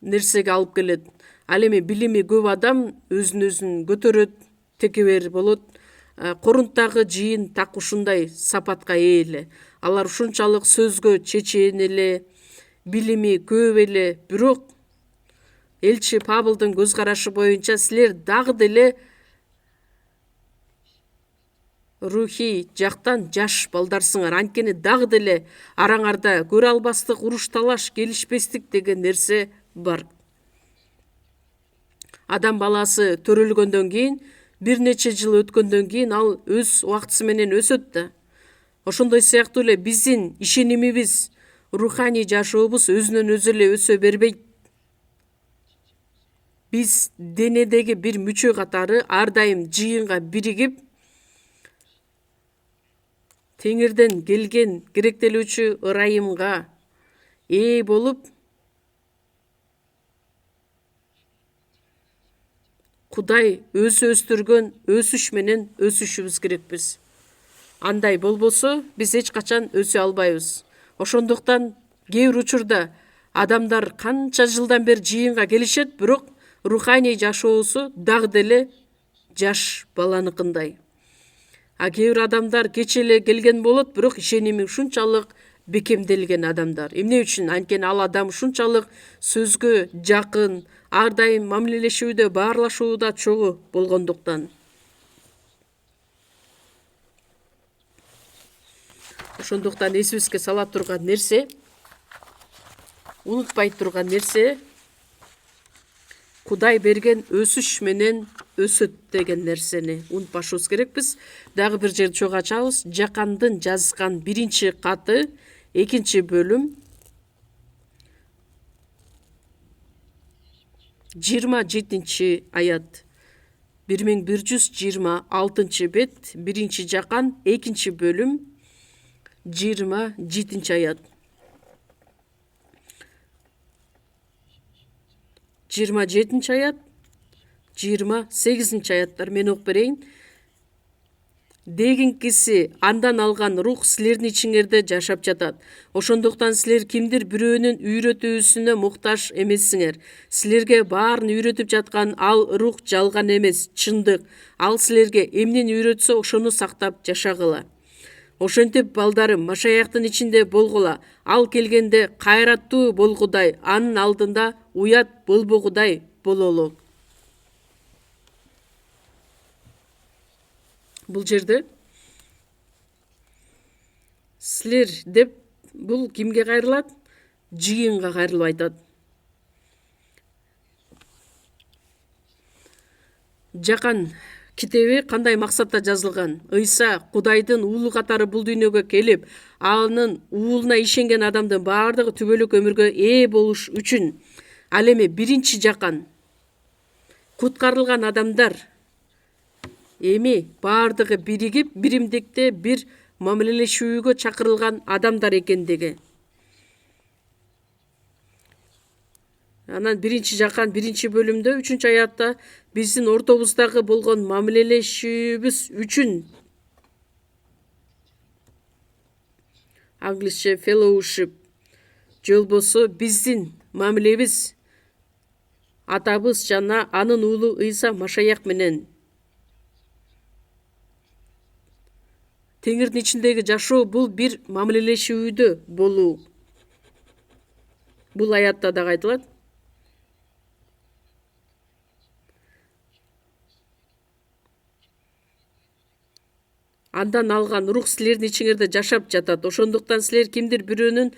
нерсеге алып келет. Ал эми билими көп адам өзүн көтөрөт, текебер болот. Корунттагы жыйын так ушундай сапатка ээ эле. Алар ушунчалык сөзгө чечен эле, билими көп эле. Бирок элчи Павылдын көз карашы боюнча силер дагы деле рухий жактан жаш балдарсыңар. Анткени дагы деле араңарда көрө албастык, уруш талаш, келишпестик деген нерсе бар. Адам баласы төрөлгөндөн кийин бир нече жыл өткөндөн кийин ал өз убактысы менен өсөт да. Ошондой сыяктуу эле биздин ишенимибиз, руханий жашообуз өзүнөн өзү эле өсө бербейт. Биз денедеги бир мүчө катары ар дайым жыйынга биригип, Теңирден келген керектелүүчү ырайымга ээ болуп, Кудай өзү өстүргөн өсүш менен өсүшүбүз керекпиз. Андай болбосо биз эч качан өсө албайбыз. Ошондуктан кээ бир учурда адамдар канча жылдан бери жыйынга келишет, бирок руханий жашоосу дагы деле жаш баланыкындай. А кээ бир адамдар кеч эле келген болот, бирок ишеними ушунчалык бекемделген адамдар. Эмне үчүн? Анткени ал адам ушунчалык сөзгө жакын, ар дайым мамилелешүүдө, баарлашууда чогуу болгондуктан. Ошондуктан эсибизге сала турган нерсе, унутпай турган нерсе, Кудай берген өсүш менен өсөт деген нерсени унутпашыбыз керекпиз. Дагы бир жерди чогуу ачабыз. Жакандын жазган 1 каты 2 бөлүм 27 аят. 1126 бет, 1 Жакан 2 бөлүм 27 аят. 27 аят, 28 аяттар мен окуп берейин. Дегинкиси андан алган рух силердин ичиңерде жашап жатат. Ошондуктан силер кимдир бирөөнүн үйрөтүүсүнө муктаж эмессиңер. Силерге баарын үйрөтүп жаткан ал рух жалган эмес, чындык. Ал силерге эмнени үйрөтсө ошону сактап жашагыла. Ошентип балдарым, Машаяктын ичинде болгула. Ал келгенде кайраттуу болгудай, анын алдында уят болбогудай бололу. Бул жерде силер деп бул кимге кайрылат? Жыйынга кайрылып айтат. Жакан китеби кандай максатта жазылган? Ыйса Кудайдын уулу катары бул дүйнөгө келип, анын уулуна ишенген адамдын баардыгы түбөлүк өмүргө ээ болуш үчүн. Ал эми 1 Жакан куткарылган адамдар эми баардыгы биригип, биримдикте бир мамилелешүүгө чакырылган адамдар экендиги. Анан 1 Жакан 1 бөлүмдө 3 аятта биздин ортобуздагы болгон мамилелешүүбүз үчүн, англисче fellowship, же болбосо биздин мамилебиз атабыз жана анын уулу Ыйса Машаяк менен Теңирдин ичиндеги жашоо бул бир мамилелешүүдө болуу. Бул аятта дагы айтылат. Андан алган рух силердин ичиңерде жашап жатат. Ошондуктан силер кимдир бирөөнүн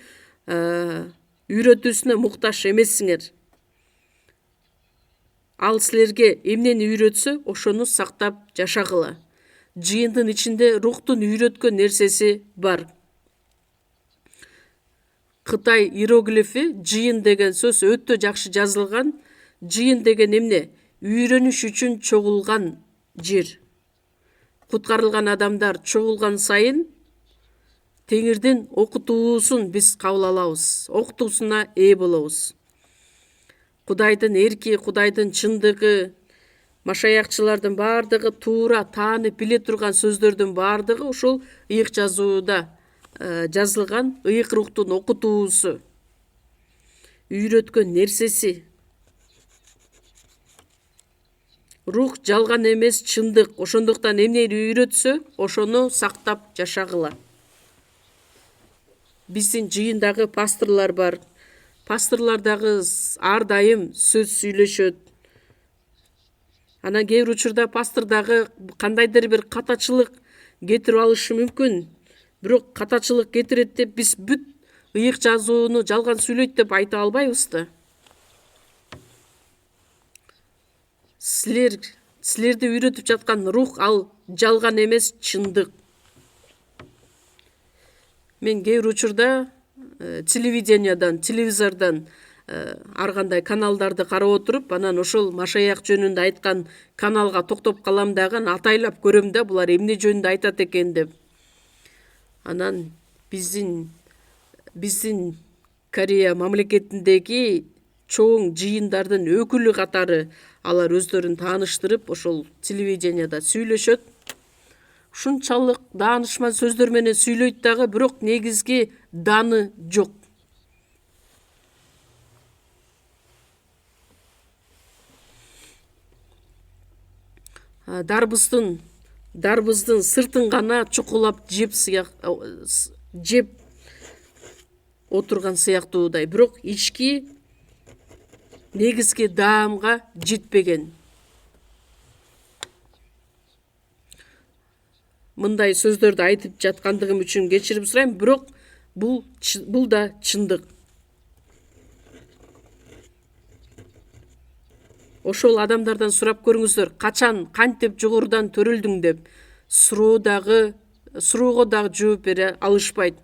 үйрөтүүсүнө муктаж эмессиңер. Ал силерге эмнени үйрөтсө, ошону сактап жашагыла. Жыйындын ичинде рухтун үйрөткөн нерсеси бар. Кытай иероглифи жыйын деген сөз өтө жакшы жазылган. Жыйын деген эмне? Үйрөнүш үчүн чогулган жер. Куткарылган адамдар чогулган сайын Теңирдин окутуусун биз кабыл алабыз, окутуусуна ээ болобуз. Кудайдын эрки, Кудайдын чындыгы, Машаякчылардын баардыгы туура таанып биле турган сөздөрдүн баардыгы ушул ыйык жазууда жазылган. Ыйык рухтун окутуусу, үйрөткөн нерсеси. Рух жалган эмес, чындык. Ошондуктан эмнени үйрөтсө, ошону сактап жашагыла. Биздин жыйындагы пасторлар бар. Пасторлар дагы ар дайым сөз сүйлөшөт. Анан кээ бир учурда пастор дагы кандайдыр бир катачылык кетирип алышы мүмкүн. Бирок катачылык кетирет деп биз бүт ыйык жазууну жалган сүйлөйт деп айта албайбыз да. Силер силерди үйрөтүп жаткан рух ал жалган эмес, чындык. Мен кээ бир учурда телевидениядан, телевизордон ар кандай каналдарды карап отуруп, анан ошол Машаях жөнүндө айткан каналга токтоп калам дагы, атайлап көрөм да, булар эмне жөнүндө айтат экен деп. Анан биздин Корея мамлекетиндеги чоң жыйындардын өкүлү катары алар өздөрүн тааныштырып, ошол телевиденияда сүйлөшөт. Ушунчалык даанышман сөздөр менен сүйлөйт дагы, бирок негизги даны жок. Дарбыздын сыртын гана чукулап жеп отурган сыяктуудай, бирок ички негизги даамга жетпеген. Мындай сөздөрдү айтып жаткандыгым үчүн кечирим сурайм, бирок бул да чындык. Ошол адамдардан сурап көрүңүздөр, качан, кантип жогорудан төрөлдүң деп. Суроого дагы жооп бере алышпайт.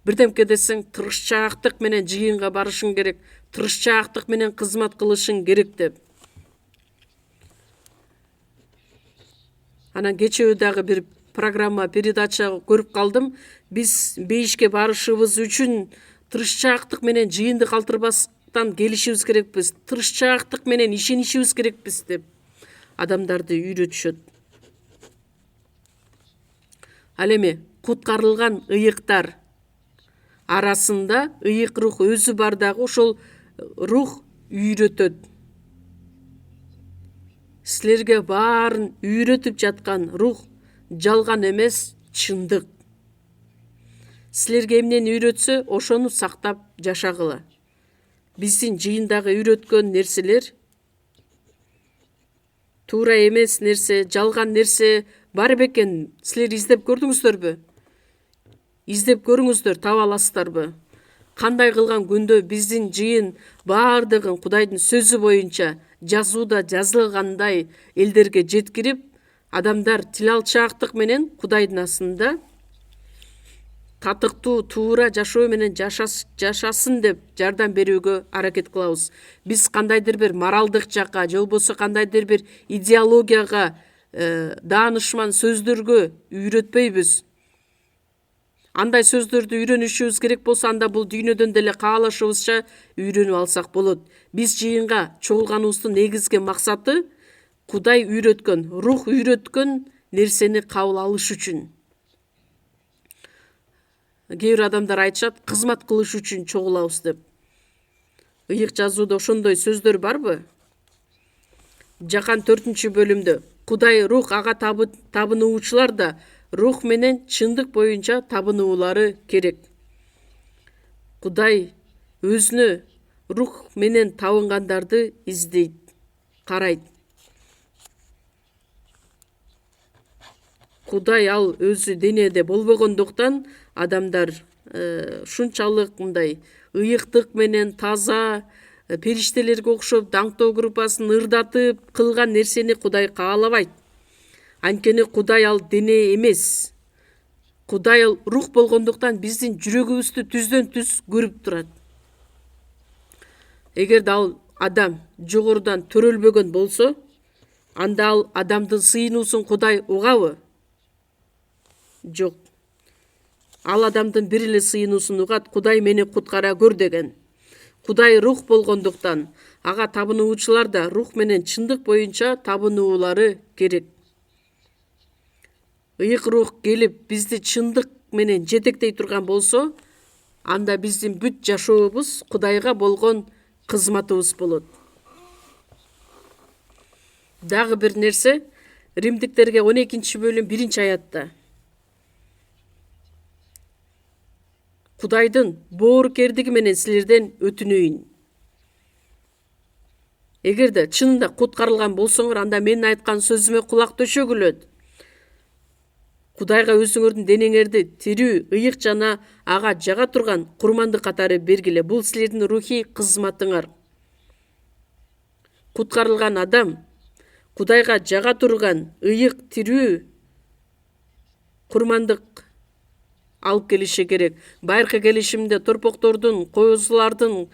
Бирдемке десең, тырышчаактык менен жыйынга барышың керек, тырышчаактык менен кызмат кылышың керек деп. Анан кечээ дагы бир программа, передача көрүп калдым. Биз бейишке барышыбыз үчүн тырышчаактык менен жыйынды калтырбастан келишибиз керекпиз, тырышчаактык менен ишенишибиз керекпиз деп адамдарды үйрөтүшөт. Ал эми куткарылган ыйыктар арасында ыйык рух өзү бар дагы, ошол рух үйрөтөт. Силерге баарын үйрөтүп жаткан рух жалган эмес, чындык. Силерге эмнени үйрөтсө, ошону сактап жашагыла. Биздин жыйындагы үйрөткөн нерселер туура эмес нерсе, жалган нерсе бар бекен. Силер издеп көрдүңүздөрбү? Издеп көрүңүздөр, таба аласыздарбы? Кандай кылган күндө биздин жыйын баардыгын Кудайдын сөзү боюнча жазууда жазылгандай элдерге жеткирип, адамдар тил алчаактык менен Кудайдын астында татыктуу, туура жашоо менен жашасын деп жардам берүүгө аракет кылабыз. Биз кандайдыр бир моралдык жакка, же болбосо кандайдыр бир идеологияга, даанышман сөздөргө үйрөтпөйбүз. Андай сөздөрдү үйрөнүшүбүз керек болсо, анда бул дүйнөдөн деле каалашыбызча үйрөнүп алсак болот. Биз жыйынга чогулганыбыздын негизги максаты Кудай үйрөткөн, рух үйрөткөн нерсени кабыл алыш үчүн. Кээ бир адамдар айтышат, кызмат кылыш үчүн чогулабыз деп. Ыйык жазууда ошондой сөздөр барбы? Жакан 4-бөлүмдө Кудай рух, ага табынуучулар да рух менен чындык боюнча табынуулары керек. Кудай өзүнө рух менен табынгандарды издейт, карайт. Кудай ал өзү денеде болбогондуктан адамдар ушунчалык мындай ыйыктык менен таза, периштелерге окшоп даңктоо группасын ырдатып кылган нерсени Кудай каалабайт. Анткени Кудай ал дене эмес. Кудай ал рух болгондуктан биздин жүрөгүбүздү түздөн түз көрүп турат. Эгерде ал адам жогорудан төрөлбөгөн болсо, анда ал адамдын сыйынуусун Кудай угабы? Жок. Ал адамдын бир эле сыйынуусун угат, Кудай мени куткара көр деген. Кудай рух болгондуктан ага табынуучулар да рух менен чындык боюнча табынуулары керек. Ыйык рух келип бизди чындык менен жетектей турган болсо, анда биздин бүт жашообуз Кудайга болгон кызматыбыз болот. Дагы бир нерсе, Римдиктерге 12-бөлүм 1-аятта Кудайдын боорукердиги менен силерден өтүнөйүн. Эгерде чынында куткарылган болсоңор, анда менин айткан сөзүмө кулак төшөгүлөт. Кудайга өзүңөрдүн денеңерди тирүү, ыйык жана ага жага турган курмандык катары бергиле. Бул силердин рухий кызматыңар. Куткарылган адам Кудайга жага турган ыйык тирүү курмандык алып келиши керек. Байыркы келишимде торпоктордун, коозулардын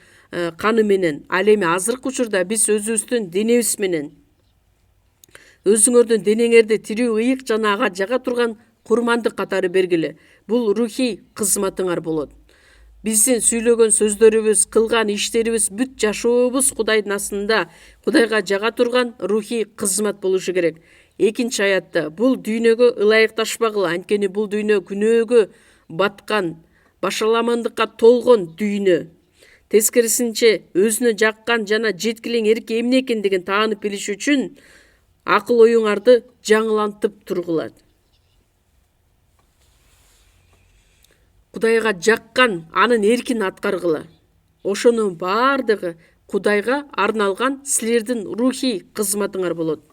каны менен, ал эми азыркы учурда биз өзүбүздүн денебиз менен өзүңөрдүн денеңерди тирүү ыйык жана ага жага турган курмандык катары бергиле. Бул рухий кызматыңар болот. Биздин сүйлөгөн сөздөрүбүз, кылган иштерибиз, бүт жашообуз Кудайдын астында Кудайга жага турган рухий кызмат болушу керек. Экинчи аятта бул дүйнөгө ылайыкташпагыла, анткени бул дүйнө күнөөгө баткан, башаламандыкка толгон дүйнө. Тескерисинче өзүнө жаккан жана жеткилең эрки эмне экендигин таанып билиш үчүн акыл оюңарды жаңылантып тургула. Кудайга жаккан анын эркин аткаргыла. Ошонун баардыгы Кудайга арналган силердин рухий кызматыңар болот.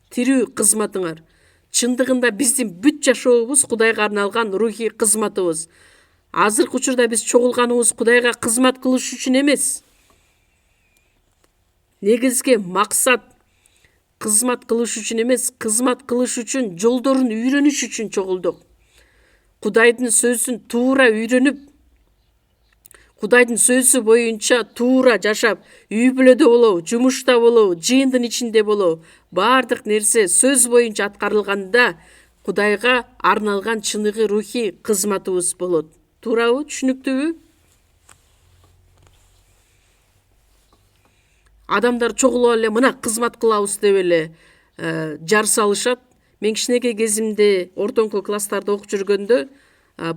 Тирүү кызматыңар. Чындыгында биздин бүт жашообуз Кудайга арналган рухий кызматыбыз. Азыркы учурда биз чогулганыбыз Кудайга кызмат кылыш үчүн эмес. Негизги максат кызмат кылыш үчүн эмес, кызмат кылыш үчүн жолдорун үйрөнүш үчүн чогулдук. Кудайдын сөзүн туура үйрөнүп, Кудайдын сөзү боюнча туура жашап, үй бүлөдө болобу, жумушта болобу, жыйындын ичинде болобу, баардык нерсе сөз боюнча аткарылганда Кудайга арналган чыныгы рухий кызматыбыз болот. Туурабы, түшүнүктүүбү? Адамдар чогулуп эле мына кызмат кылабыз деп эле жар салышат. Мен кичинекей кезимде ортоңку класстарда окуп жүргөндө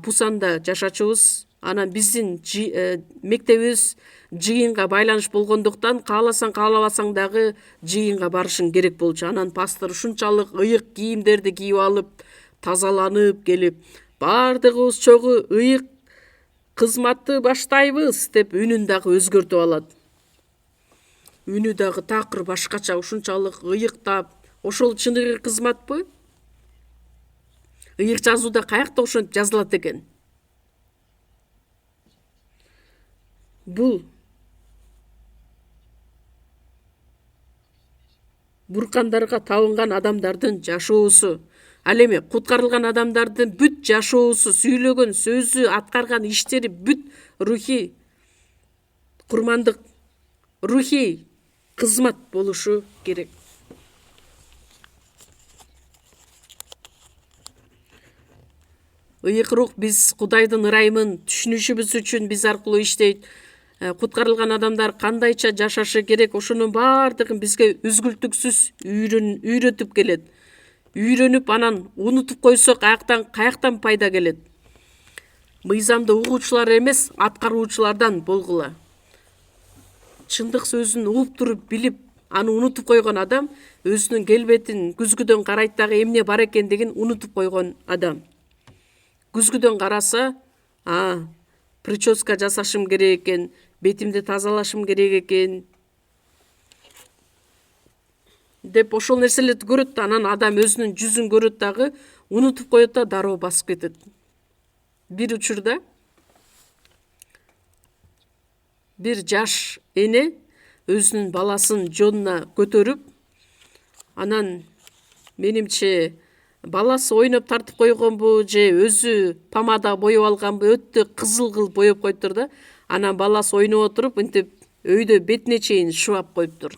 Пусанда жашачубуз. Анан биздин мектебибиз жыйынга байланыш болгондуктан кааласаң каалабасаң дагы жыйынга барышың керек болчу. Анан пастор ушунчалык ыйык кийимдерди кийип алып, тазаланып келип, баардыгыбыз чогуу ыйык кызматты баштайбыз деп үнүн дагы өзгөртүп алат. Үнү дагы такыр башкача, ушунчалык ыйыктап, ошол чыныгы кызматпы? Ыйык жазууда каякта ошентип жазылат экен? Бул буркандарга табынган адамдардын жашоосу. Ал эми куткарылган адамдардын бүт жашоосу, сүйлөгөн сөзү, аткарган иштери бүт рухий курмандык, рухий кызмат болушу керек. Ыйык рух биз Кудайдын ырайымын түшүнүшүбүз үчүн биз аркылуу иштейт. Куткарылган адамдар кандайча жашашы керек, ошонун баардыгын бизге үзгүлтүксүз үйрөтүп келет. Үйрөнүп анан унутуп койсок каяктан пайда келет? Мыйзамды угуучулар эмес, аткаруучулардан болгула. Чындык сөзүн угуп туруп билип, аны унутуп койгон адам өзүнүн келбетин күзгүдөн карайт дагы эмне бар экендигин унутуп койгон адам. Күзгүдөн караса, прическа жасашым керек экен, бетимди тазалашым керек экен деп ошол нерселерди көрөт, анан адам өзүнүн жүзүн көрөт дагы унутуп коет да дароо басып кетет. Бир учурда бир жаш эне өзүнүн баласын жонуна көтөрүп, анан менимче баласы ойноп тартып койгонбу же өзү помада боеп алганбы, өтө кызыл кылып боеп коюптур да. Анан баласы ойноп отуруп, ынтип өйдө бетине чейин шыбап коюптур.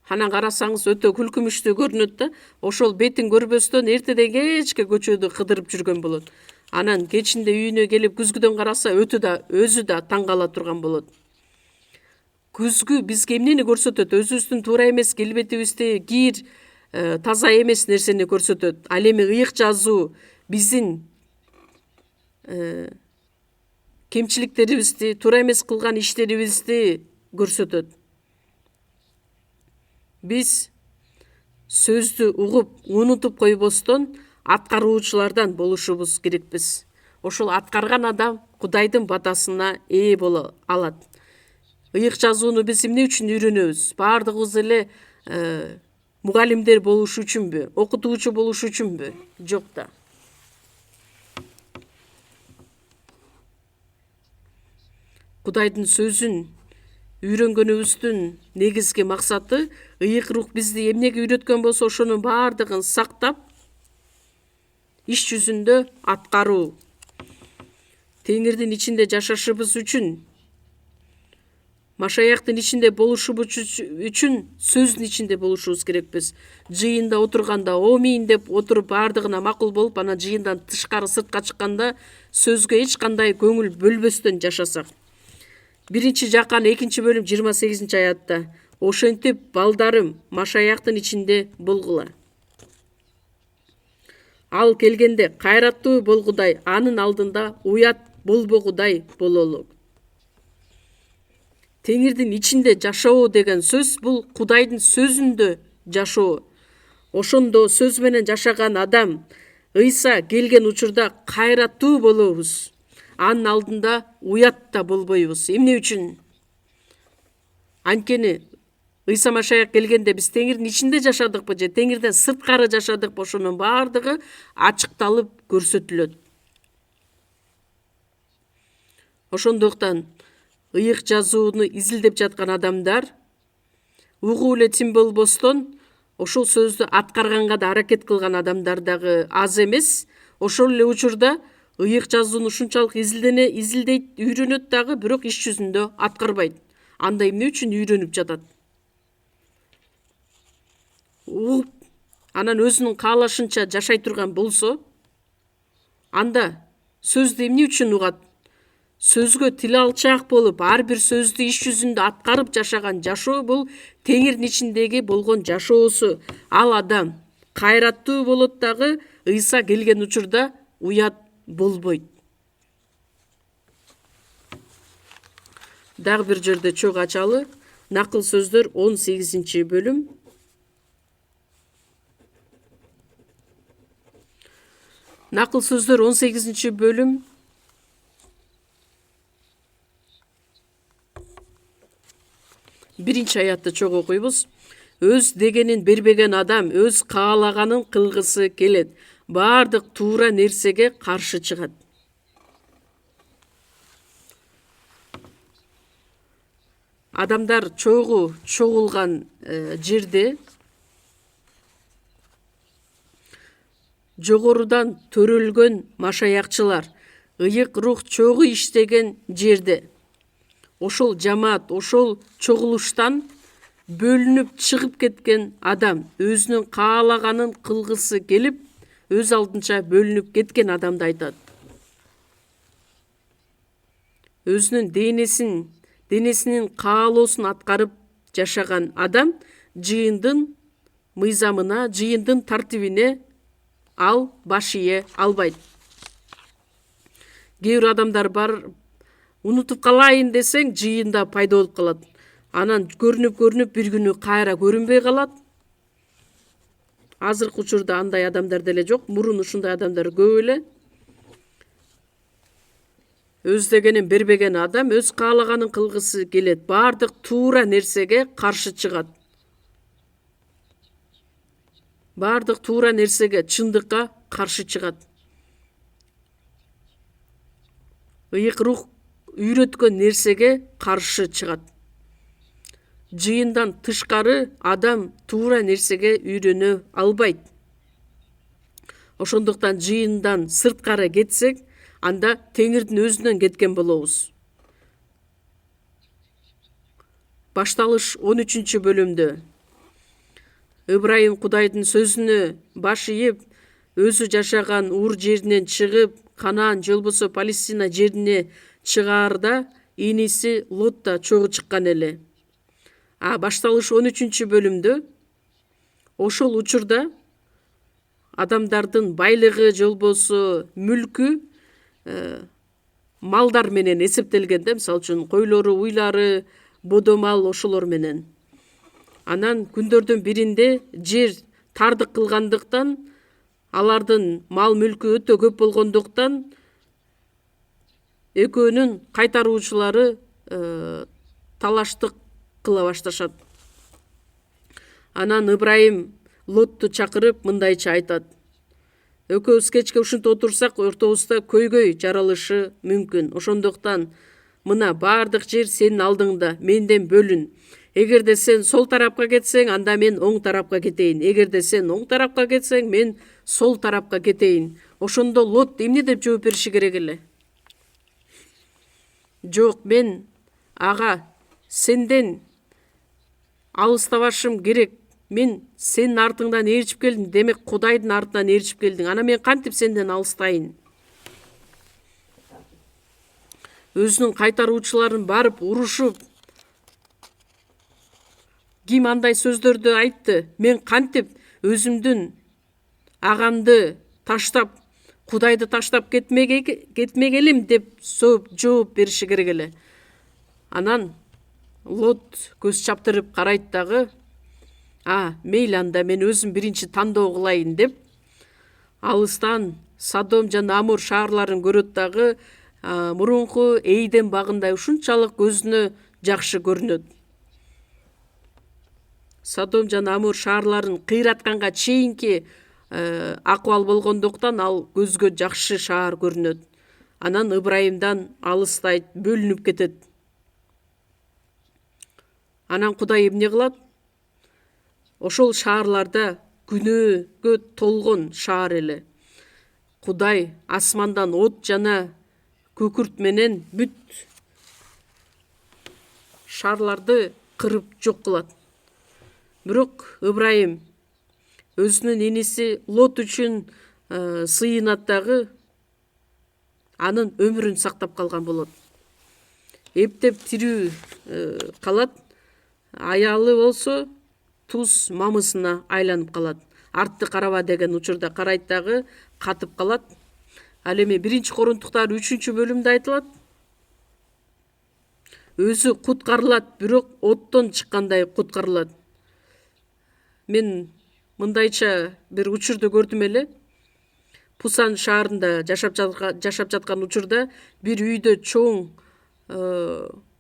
Анан карасаңыз өтө күлкүмүштүү көрүнөт да, ошол бетин көрбөстөн эртеден кечке көчөдө кыдырып жүргөн болот. Анан кечинде үйүнө келип күзгүдөн караса өзү да таң кала турган болот. Күзгү бизге эмнени көрсөтөт? Өзүбүздүн туура эмес келбетибизди, кир, таза эмес нерсени көрсөтөт. Ал эми ыйык жазуу биздин кемчиликтерибизди, туура эмес кылган иштерибизди көрсөтөт. Биз сөздү угуп, унутуп койбостон аткаруучулардан болушубуз керекпиз. Ошол аткарган адам Кудайдын батасына ээ боло алат. Ыйык жазууну биз эмне үчүн үйрөнөбүз? Баардыгыбыз эле мугалимдер болуш үчүнбү, окутуучу болуш үчүнбү? Жок да. Кудайдын сөзүн үйрөнгөнүбүздүн негизги максаты ыйык рух бизди эмнеге үйрөткөн болсо ошонун баардыгын сактап иш жүзүндө аткаруу, Теңирдин ичинде жашашыбыз үчүн, Машаяктын ичинде болушубуз үчүн сөздүн ичинде болушубуз керекпиз. Жыйында отурганда омин деп отуруп баардыгына макул болуп, анан жыйындан тышкары сыртка чыкканда сөзгө эч кандай көңүл бөлбөстөн жашасак. 1-Жакан 2-бөлүм 28-аятта ошентип балдарым Машаяктын ичинде болгула. Ал келгенде кайраттуу болгудай, анын алдында уят болбогудай бололу. Теңирдин ичинде жашоо деген сөз бул Кудайдын сөзүндө жашоо. Ошондо сөз менен жашаган адам Ыйса келген учурда кайраттуу болобуз. Анын алдында уят да болбойбуз. Эмне үчүн? Анткени Ыйса Машаяк келгенде биз Теңирдин ичинде жашадыкпы же Теңирден сырткары жашадыкпы, ошонун баардыгы ачыкталып көрсөтүлөт. Ошондуктан ыйык жазууну изилдеп жаткан адамдар угуп эле тим болбостон ошол сөздү аткарганга да аракет кылган адамдар дагы аз эмес. Ошол эле учурда ыйык жазууну ушунчалык изилдейт, үйрөнөт дагы, бирок иш жүзүндө аткарбайт. Анда эмне үчүн үйрөнүп жатат? Угуп, анан өзүнүн каалашынча жашай турган болсо, анда сөздү эмне үчүн угат? Сөзгө тил алчаак болуп, ар бир сөздү иш жүзүндө аткарып жашаган жашоо бул Теңирдин ичиндеги болгон жашоосу. Ал адам кайраттуу болот дагы, Ыйса келген учурда уят болбойт. Дагы бир жерде чогуу ачалы. Накыл сөздөр 18-бөлүм. Накыл сөздөр 18-бөлүм. 1-аятты чогуу окуйбуз. Өз дегенин бербеген адам өз каалаганын кылгысы келет. Баардык туура нерсеге каршы чыгат. Адамдар чогуу чогулган жерде жогорудан төрөлгөн машаякчылар, ыйык рух чогуу иштеген жерде, ошол жамаат, ошол чогулуштан бөлүнүп чыгып кеткен адам өзүнүн каалаганын кылгысы келип, өз алдынча бөлүнүп кеткен адамды айтат. Өзүнүн денесинин каалоосун аткарып жашаган адам жыйындын мыйзамына, жыйындын тартибине ал баш ие албайт. Кээ бир адамдар бар, унутуп калайын десең жыйында пайда болуп калат. Анан көрүнүп бир күнү кайра көрүнбөй калат. Азыркы учурда андай адамдар деле жок, мурун ушундай адамдар көп эле. Өз дегенин бербеген адам өз каалаганын кылгысы келет. Баардык туура нерсеге каршы чыгат. Баардык туура нерсеге, чындыкка каршы чыгат. Ыйык рух үйрөткөн нерсеге каршы чыгат. Жыйындан тышкары адам туура нерсеге үйрөнө албайт. Ошондуктан жыйындан сырткары кетсек, анда Теңирдин өзүнөн кеткен болобуз. Башталыш 13-бөлүмдө Ыбрайым Кудайдын сөзүнө баш ийип, өзү жашаган Ур жеринен чыгып, Канаан же болбосо Палестина жерине чыгаарда иниси Лот да чогуу чыккан эле. Башталыш 13-бөлүмдө ошол учурда адамдардын байлыгы же болбосо мүлкү малдар менен эсептелгенде, мисалы үчүн койлору, уйлары, бодомал ошолор менен. Анан күндөрдүн биринде жер тардык кылгандыктан, алардын мал мүлкү өтө көп болгондуктан, экөөнүн кайтаруучулары талаштык кыла башташат. Анан Ыбрайым Лотту чакырып мындайча айтат: экөөбүз кечке ушинтип отурсак, ортобузда көйгөй жаралышы мүмкүн. Ошондуктан мына бардык жер сенин алдыңда, менден бөлүн. Эгерде сен сол тарапка кетсең, анда мен оң тарапка кетейин. Эгерде сен оң тарапка кетсең, мен сол тарапка кетейин. Ошондо Лот эмне деп жооп бериши керек эле? Жок, мен ага сенден алыстабашым керек. Мен сенин артыңдан ээрчип келдим. Демек Кудайдын артынан ээрчип келдиң. Ана мен кантип сенден алыстайын? Өзүнүн кайтаруучуларын барып урушуп, ким андай сөздөрдү айтты? Мен кантип өзүмдүн агамды таштап, Кудайды таштап кетмегелим деп жооп бериши керек эле. Анан Лот көз чаптырып карайт дагы, мейли анда мен өзүм биринчи тандоо кылайын деп, алыстан Содом жана Амур шаарларын көрөт дагы, мурунку Эйден багындай ушунчалык көзүнө жакшы көрүнөт. Содом жана Амур шаарларын кыйратканга чейинки акыбал болгондуктан ал көзгө жакшы шаар көрүнөт. Анан Ыбрайымдан алыстайт, бөлүнүп кетет. Анан Кудай эмне кылат? Ошол шаарларда күнөөгө толгон шаар эле. Кудай асмандан от жана көкүрт менен бүт шаарларды кырып жок кылат. Бирок Ыбрайым өзүнүн иниси Лот үчүн сыйынат дагы, анын өмүрүн сактап калган болот. Эптеп тирүү калат. Аялы болсо туз мамысына айланып калат. Артты караба деген учурда карайт дагы, катып калат. Ал эми 1-Корунтуктар 3-бөлүмдө айтылат. Өзү куткарылат, бирок оттон чыккандай куткарылат. Мен мындайча бир учурду көрдүм эле. Пусан шаарында жашап жаткан учурда бир үйдө чоң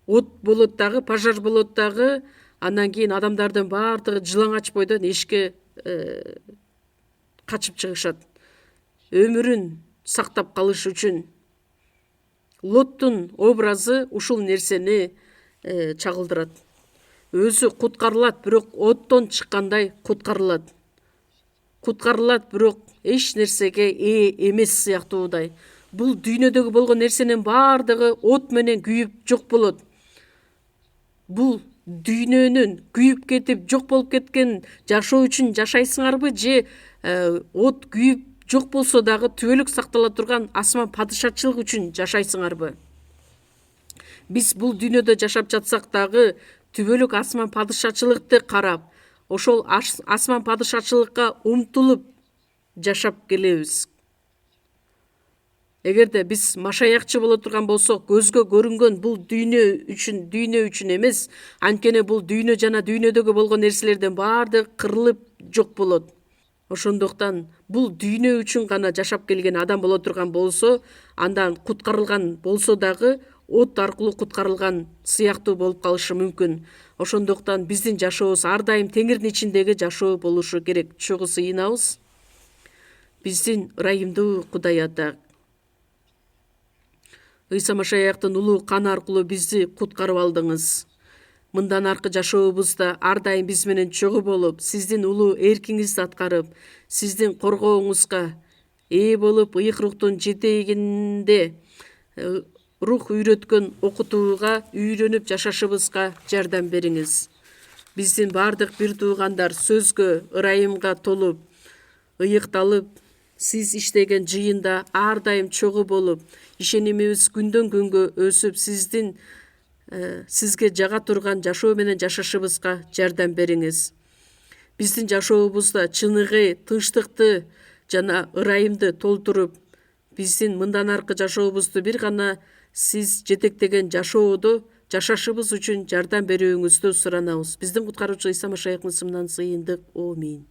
от болот дагы, пожар болот дагы. Андан кийин адамдардын баардыгы жылаңач бойдон эшикке качып чыгышат. Өмүрүн сактап калыш үчүн. Лоттун образы ушул нерсени чагылдырат. Өзү куткарылат, бирок оттон чыккандай куткарылат. Куткарылат, бирок эч нерсеге ээ эмес сыяктуудай. Бул дүйнөдөгү болгон нерсенин баардыгы от менен күйүп жок болот. Бул дүйнөнүн күйүп кетип жок болуп кеткен жашоо үчүн жашайсыңарбы, же от күйүп жок болсо дагы түбөлүк сактала турган асман падышачылык үчүн жашайсыңарбы? Биз бул дүйнөдө жашап жатсак дагы түбөлүк асман падышачылыкты карап, ошол асман падышачылыкка умтулуп жашап келебиз. Эгерде биз машаякчы боло турган болсок, көзгө көрүнгөн бул дүйнө үчүн эмес, анткени бул дүйнө жана дүйнөдөгү болгон нерселердин баардыгы кырылып жок болот. Ошондуктан бул дүйнө үчүн гана жашап келген адам боло турган болсо, андан куткарылган болсо дагы от аркылуу куткарылган сыяктуу болуп калышы мүмкүн. Ошондуктан биздин жашообуз ар дайым теңирдин ичиндеги жашоо болушу керек. Чогуу сыйынабыз. Биздин ырайымдуу Кудай Ата, Ыйса Машаяктын улуу каны аркылуу бизди куткарып алдыңыз. Мындан аркы жашообузда ар дайым биз менен чогуу болуп, сиздин улуу эркиңизди аткарып, сиздин коргооңузга ээ болуп, ыйык рухтун жетегинде рух үйрөткөн окутууга үйрөнүп жашашыбызга жардам бериңиз. Биздин бардык бир туугандар сөзгө, ырайымга толуп, ыйыкталып, сиз иштеген жыйында ар дайым чогуу болуп, ишенимибиз күндөн күнгө өсүп, сизге жага турган жашоо менен жашашыбызга жардам бериңиз. Биздин жашообузда чыныгы, тынчтыкты жана ырайымды толтуруп, биздин мындан аркы жашообузду бир гана сиз жетектеген жашоодо жашашыбыз үчүн жардам берүүңүздү суранабыз. Биздин куткаруучу Ыйса Машаяктын ысымынан сыйындык. Аминь.